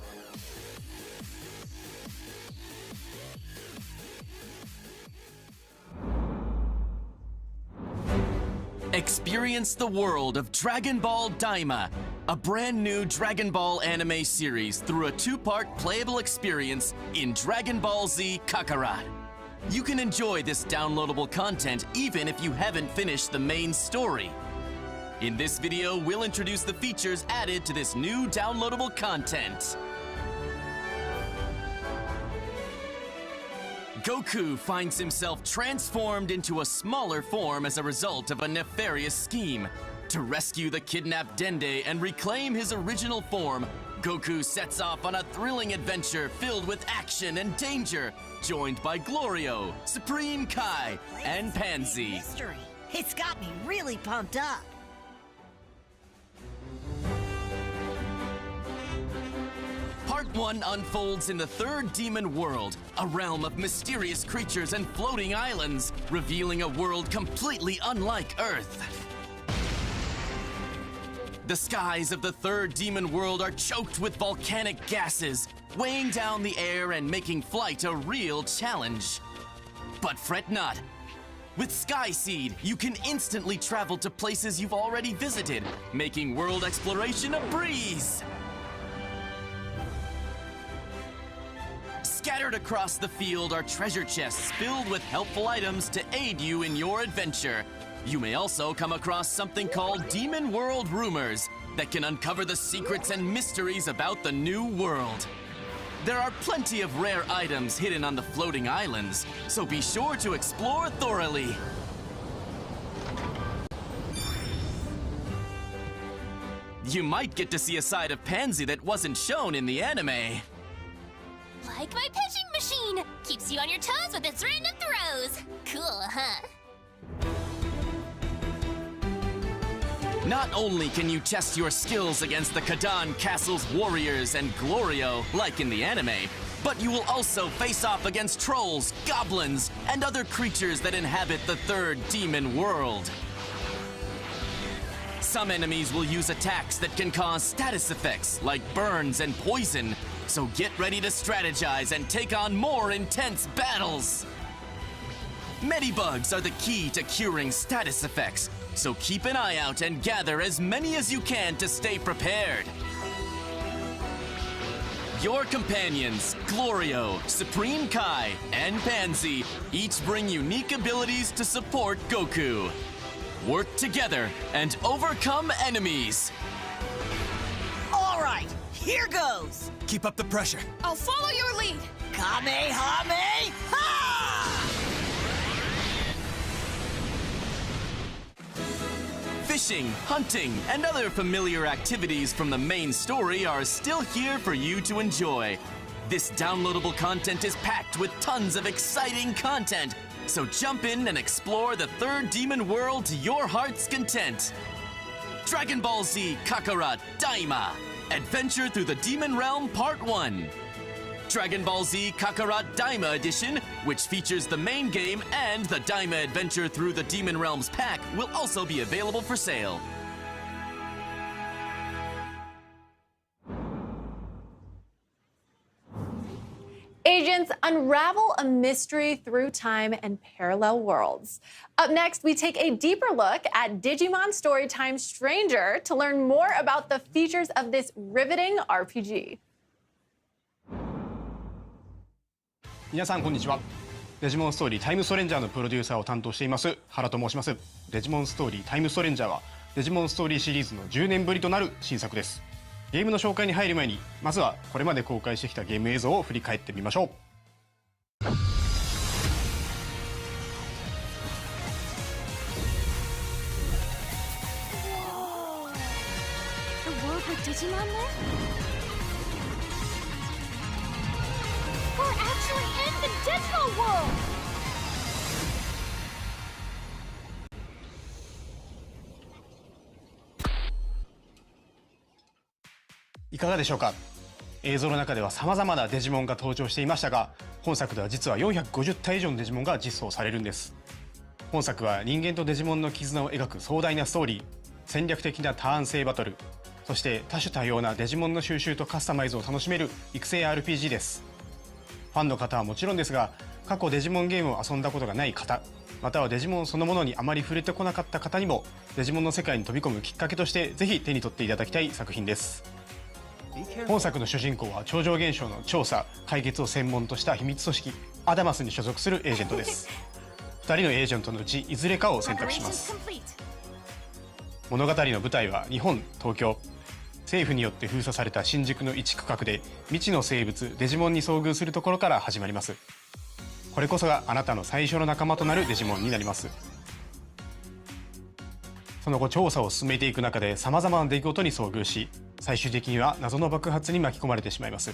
Experience the world of Dragon Ball Daima, a brand new Dragon Ball anime series through a two-part playable experience in Dragon Ball Z Kakarot. You can enjoy this downloadable content even if you haven't finished the main story. In this video, we'll introduce the features added to this new downloadable content. Goku finds himself transformed into a smaller form as a result of a nefarious scheme. To rescue the kidnapped Dende and reclaim his original form, Goku sets off on a thrilling adventure filled with action and danger, joined by Glorio, Supreme Kai, and Pansy. Mystery. It's got me really pumped up. Part 1 unfolds in the third demon world, a realm of mysterious creatures and floating islands, revealing a world completely unlike Earth. The skies of the third demon world are choked with volcanic gases, weighing down the air and making flight a real challenge. But fret not. With Sky Seed, you can instantly travel to places you've already visited, making world exploration a breeze. Scattered across the field are treasure chests filled with helpful items to aid you in your adventure. You may also come across something called Demon World Rumors that can uncover the secrets and mysteries about the new world. There are plenty of rare items hidden on the floating islands, so be sure to explore thoroughly. You might get to see a side of Pansy that wasn't shown in the anime. Like my pitching machine! Keeps you on your toes with its random throws! Cool, huh? Not only can you test your skills against the Kadan Castle's warriors and Glorio, like in the anime, but you will also face off against trolls, goblins, and other creatures that inhabit the third demon world. Some enemies will use attacks that can cause status effects, like burns and poison, so get ready to strategize and take on more intense battles! Medibugs are the key to curing status effects, so keep an eye out and gather as many as you can to stay prepared. Your companions, Glorio, Supreme Kai, and Pansy, each bring unique abilities to support Goku. work together, and overcome enemies. All right, here goes. Keep up the pressure. I'll follow your lead. Kamehameha! Fishing, hunting, and other familiar activities from the main story are still here for you to enjoy. This downloadable content is packed with tons of exciting content, so jump in and explore the third demon world to your heart's content. Dragon Ball Z Kakarot Daima, Adventure Through the Demon Realm Part 1. Dragon Ball Z Kakarot Daima Edition, which features the main game and the Daima Adventure Through the Demon Realms pack, will also be available for sale. Agents unravel a mystery through time and parallel worlds. Up next, we take a deeper look at Digimon Storytime Stranger to learn more about the features of this riveting RPG. 皆さんこんにちは。デジモンストーリータイムストレンジャーのプロデューサーを担当しています原と申します。デジモンストーリータイムストレンジャーはデジモンストーリーシリーズの10年ぶりとなる新作です。ゲームの紹介に入る前にまずはこれまで公開してきたゲーム映像を振り返ってみましょう。 The world with Digimon there? We're actually in the digital world! いかがでしょうか。映像の中では様々なデジモンが登場していましたが、本作では実は450体以上のデジモンが実装されるんです。本作は人間とデジモンの絆を描く壮大なストーリー、戦略的なターン制バトル、そして多種多様なデジモンの収集とカスタマイズを楽しめる育成 RPG です。ファンの方はもちろんですが、過去デジモンゲームを遊んだことがない方、またはデジモンそのものにあまり触れてこなかった方にもデジモンの世界に飛び込むきっかけとしてぜひ手に取っていただきたい作品です。本作の主人公は超常現象の調査・解決を専門とした秘密組織アダマスに所属するエージェントです。2人のエージェントのうちいずれかを選択します。物語の舞台は日本、東京。政府によって封鎖された新宿の一区画で未知の生物デジモンに遭遇するところから始まります。これこそがあなたの最初の仲間となるデジモンになります。その後調査を進めていく中で様々な出来事に遭遇し、最終的には謎の爆発に巻き込まれてしまいます。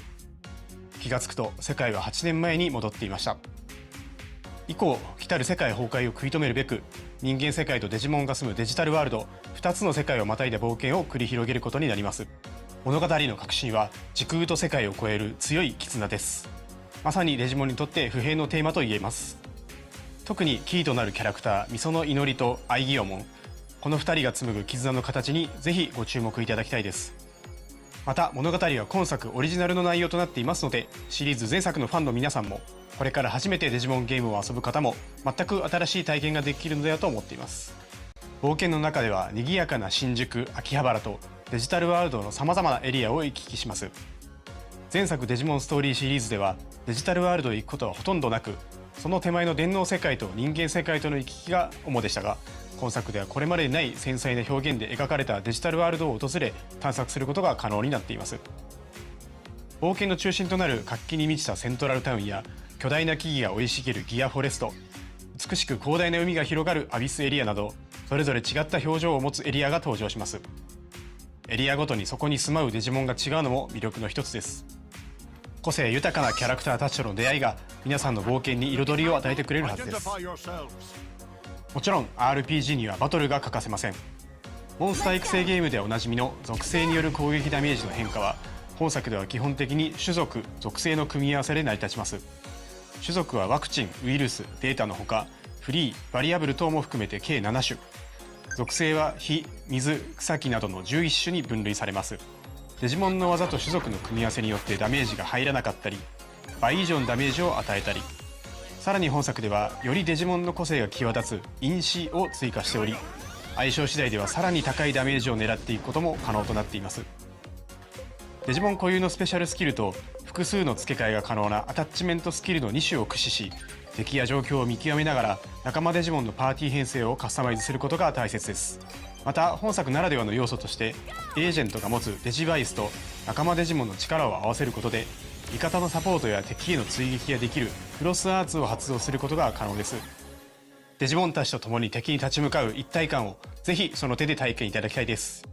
気がつくと世界は8年前に戻っていました。以降来たる世界崩壊を食い止めるべく人間世界とデジモンが住むデジタルワールド2つの世界をまたいだ冒険を繰り広げることになります。物語の核心は時空と世界を超える強い絆です。まさにデジモンにとって不平のテーマと言えます。特にキーとなるキャラクターミソの祈りとアイギオモン、この2人が紡ぐ絆の形にぜひご注目いただきたいです。また物語は今作オリジナルの内容となっていますので、シリーズ前作のファンの皆さんもこれから初めてデジモンゲームを遊ぶ方も全く新しい体験ができるのではと思っています。冒険の中では賑やかな新宿、秋葉原とデジタルワールドのさまざまなエリアを行き来します。前作デジモンストーリーシリーズではデジタルワールドへ行くことはほとんどなく、その手前の電脳世界と人間世界との行き来が主でしたが、今作ではこれまでにない繊細な表現で描かれたデジタルワールドを訪れ探索することが可能になっています。冒険の中心となる活気に満ちたセントラルタウンや巨大な木々が生い茂るギアフォレスト、美しく広大な海が広がるアビスエリアなど、それぞれ違った表情を持つエリアが登場します。エリアごとにそこに住まうデジモンが違うのも魅力の一つです。個性豊かなキャラクターたちとの出会いが皆さんの冒険に彩りを与えてくれるはずです。もちろん RPG にはバトルが欠かせません。モンスター育成ゲームでおなじみの属性による攻撃ダメージの変化は本作では基本的に種族・属性の組み合わせで成り立ちます。種族はワクチン、ウイルス、データのほかフリー、バリアブル等も含めて計7種。属性は火、水、草木などの11種に分類されます。デジモンの技と種族の組み合わせによってダメージが入らなかったり、倍以上のダメージを与えたり、さらに本作ではよりデジモンの個性が際立つ因子を追加しており、相性次第ではさらに高いダメージを狙っていくことも可能となっています。デジモン固有のスペシャルスキルと複数の付け替えが可能なアタッチメントスキルの2種を駆使し、敵や状況を見極めながら仲間デジモンのパーティー編成をカスタマイズすることが大切です。また本作ならではの要素としてエージェントが持つデジバイスと仲間デジモンの力を合わせることで味方のサポートや敵への追撃ができるクロスアーツを発動することが可能です。デジモンたちと共に敵に立ち向かう一体感をぜひその手で体験いただきたいです。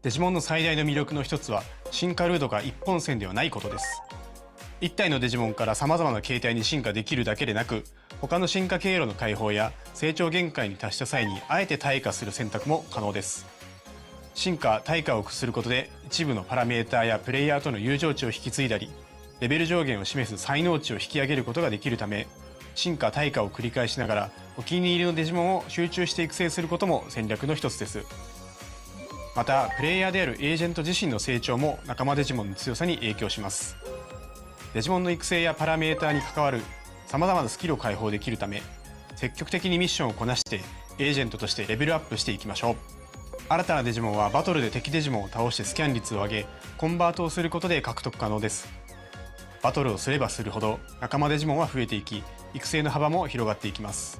デジモンの最大の魅力の一つは進化ルートが一本線ではないことです。1体のデジモンからさまざまな形態に進化できるだけでなく、他の進化経路の解放や成長限界に達した際にあえて退化する選択も可能です。進化・退化を駆することで一部のパラメーターやプレイヤーとの友情値を引き継いだり、レベル上限を示す才能値を引き上げることができるため、進化・退化を繰り返しながらお気に入りのデジモンを集中して育成することも戦略の一つです。またプレイヤーであるエージェント自身の成長も仲間デジモンの強さに影響します。デジモンの育成やパラメーターに関わるさまざまなスキルを解放できるため、積極的にミッションをこなしてエージェントとしてレベルアップしていきましょう。新たなデジモンはバトルで敵デジモンを倒してスキャン率を上げコンバートをすることで獲得可能です。バトルをすればするほど仲間デジモンは増えていき、育成の幅も広がっていきます。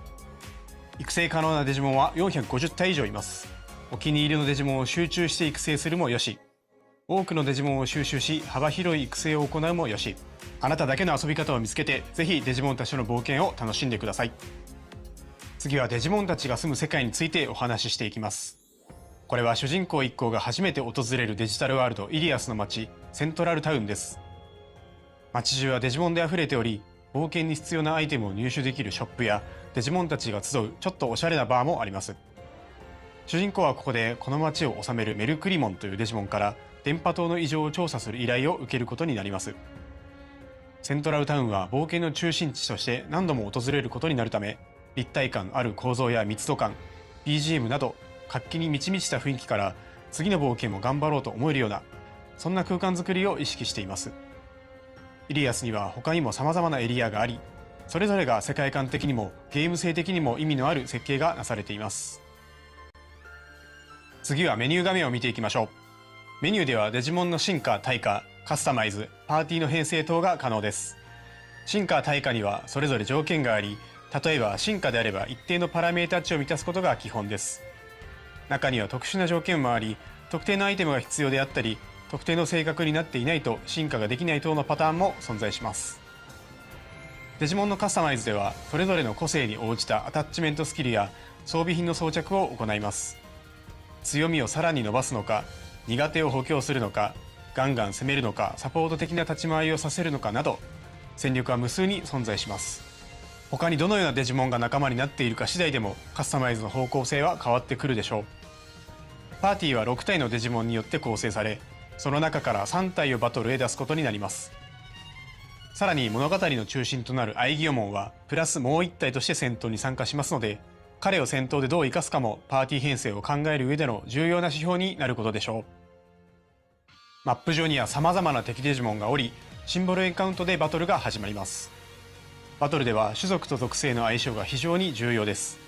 育成可能なデジモンは450体以上います。お気に入りのデジモンを集中して育成するもよし、多くのデジモンを収集し幅広い育成を行うもよし、あなただけの遊び方を見つけてぜひデジモンたちとの冒険を楽しんでください。次はデジモンたちが住む世界についてお話ししていきます。これは主人公一行が初めて訪れるデジタルワールドイリアスの街セントラルタウンです。街中はデジモンで溢れており、冒険に必要なアイテムを入手できるショップやデジモンたちが集うちょっとおしゃれなバーもあります。主人公はここでこの街を治めるメルクリモンというデジモンから電波塔の異常を調査する依頼を受けることになります。セントラルタウンは冒険の中心地として何度も訪れることになるため、立体感ある構造や密度感、BGM など活気に満ち満ちた雰囲気から次の冒険も頑張ろうと思えるような、そんな空間づくりを意識しています。イリアスには他にも様々なエリアがあり、それぞれが世界観的にもゲーム性的にも意味のある設計がなされています。次はメニュー画面を見ていきましょう。メニューではデジモンの進化・退化、カスタマイズ、パーティーの編成等が可能です。進化・退化にはそれぞれ条件があり、例えば進化であれば一定のパラメータ値を満たすことが基本です。中には特殊な条件もあり、特定のアイテムが必要であったり、特定の性格になっていないと進化ができない等のパターンも存在します。デジモンのカスタマイズではそれぞれの個性に応じたアタッチメントスキルや装備品の装着を行います。強みをさらに伸ばすのか、苦手を補強するのか、ガンガン攻めるのか、サポート的な立ち回りをさせるのかなど、戦略は無数に存在します。他にどのようなデジモンが仲間になっているか次第でもカスタマイズの方向性は変わってくるでしょう。パーティーは6体のデジモンによって構成され、その中から3体をバトルへ出すことになります。さらに物語の中心となるアイギオモンはプラスもう1体として戦闘に参加しますので、彼を戦闘でどう生かすかもパーティー編成を考える上での重要な指標になることでしょう。マップ上には様々な敵デジモンがおり、シンボルエンカウントでバトルが始まります。バトルでは種族と属性の相性が非常に重要です。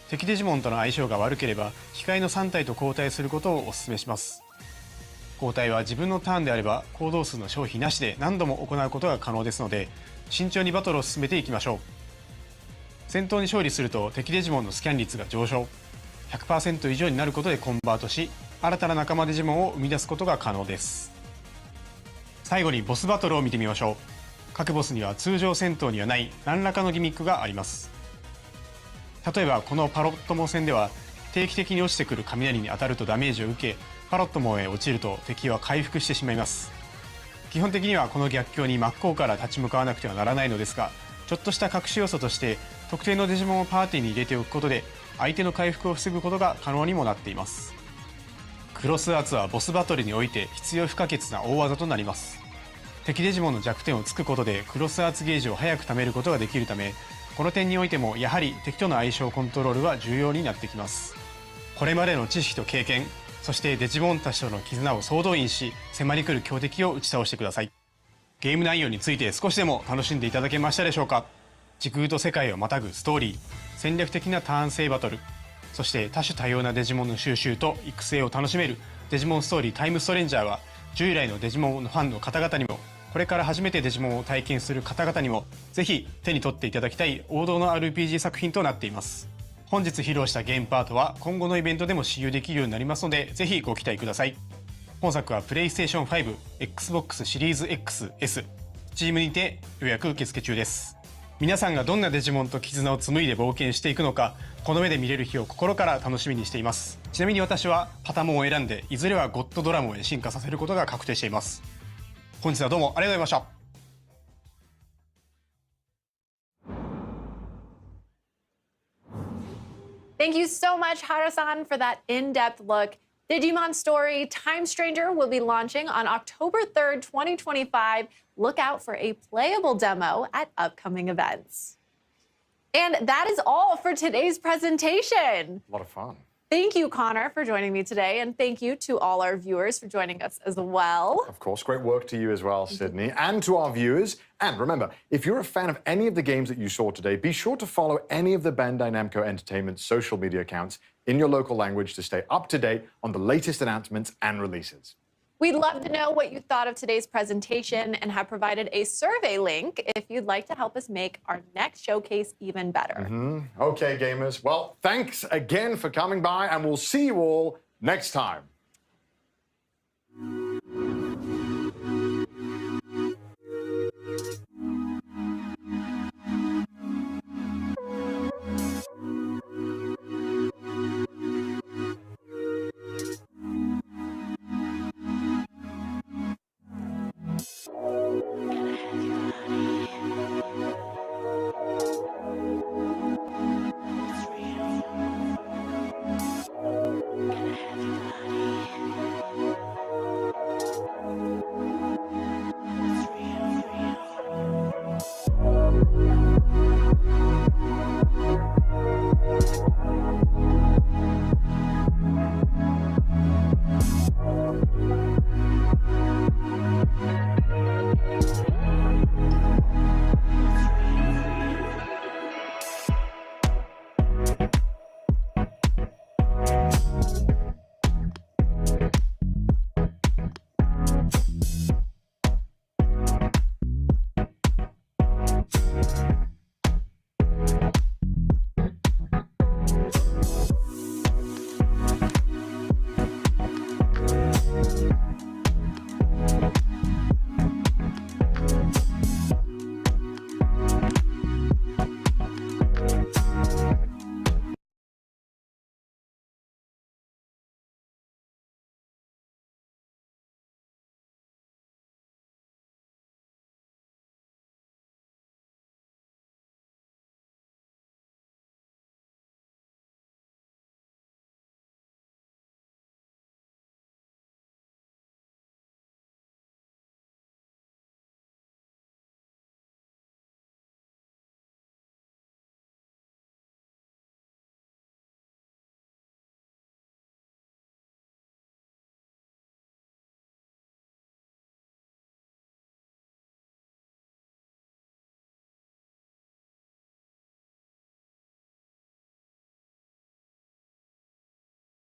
敵デジモンとの相性が悪ければ控えの3体と交代することをお勧めします。交代は自分のターンであれば行動数の消費なしで何度も行うことが可能ですので、慎重にバトルを進めていきましょう。戦闘に勝利すると敵デジモンのスキャン率が上昇、 100% 以上になることでコンバートし、新たな仲間デジモンを生み出すことが可能です。最後にボスバトルを見てみましょう。各ボスには通常戦闘にはない何らかのギミックがあります。例えばこのパロットモ戦では定期的に落ちてくる雷に当たるとダメージを受け、パロットモへ落ちると敵は回復してしまいます。基本的にはこの逆境に真っ向から立ち向かわなくてはならないのですが、ちょっとした隠し要素として特定のデジモンをパーティーに入れておくことで相手の回復を防ぐことが可能にもなっています。クロスアーツはボスバトルにおいて必要不可欠な大技となります。敵デジモンの弱点を突くことでクロスアーツゲージを早く貯めることができるため、この点においてもやはり敵との相性コントロールは重要になってきます。これまでの知識と経験、そしてデジモンたちとの絆を総動員し、迫り来る強敵を打ち倒してください。ゲーム内容について少しでも楽しんでいただけましたでしょうか。時空と世界をまたぐストーリー、戦略的なターン制バトル、そして多種多様なデジモンの収集と育成を楽しめるデジモンストーリータイムストレンジャーは、従来のデジモンのファンの方々にもこれから初めてデジモンを体験する方々にもぜひ手に取っていただきたい王道の RPG 作品となっています。本日披露したゲームパートは今後のイベントでも使用できるようになりますのでぜひご期待ください。本作は PlayStation 5、Xbox シリーズ XS、Steam にて予約受付中です。皆さんがどんなデジモンと絆を紡いで冒険していくのか、この目で見れる日を心から楽しみにしています。ちなみに私はパタモンを選んでいずれはゴッドドラモンへ進化させることが確定しています。本日はどうもありがとうございました。Thank you so much, Hara-san, for that in-depth look. Digimon Story Time Stranger will be launching on October 3rd, 2025. Look out for a playable demo at upcoming events. And that is all for today's presentation. A lot of fun. Thank you, Connor, for joining me today, and thank you to all our viewers for joining us as well. Of course, great work to you as well, Sydney, and to our viewers. And remember, if you're a fan of any of the games that you saw today, be sure to follow any of the Bandai Namco Entertainment social media accounts in your local language to stay up to date on the latest announcements and releases. We'd love to know what you thought of today's presentation and have provided a survey link if you'd like to help us make our next showcase even better. Okay, gamers. Well, thanks again for coming by, and we'll see you all next time.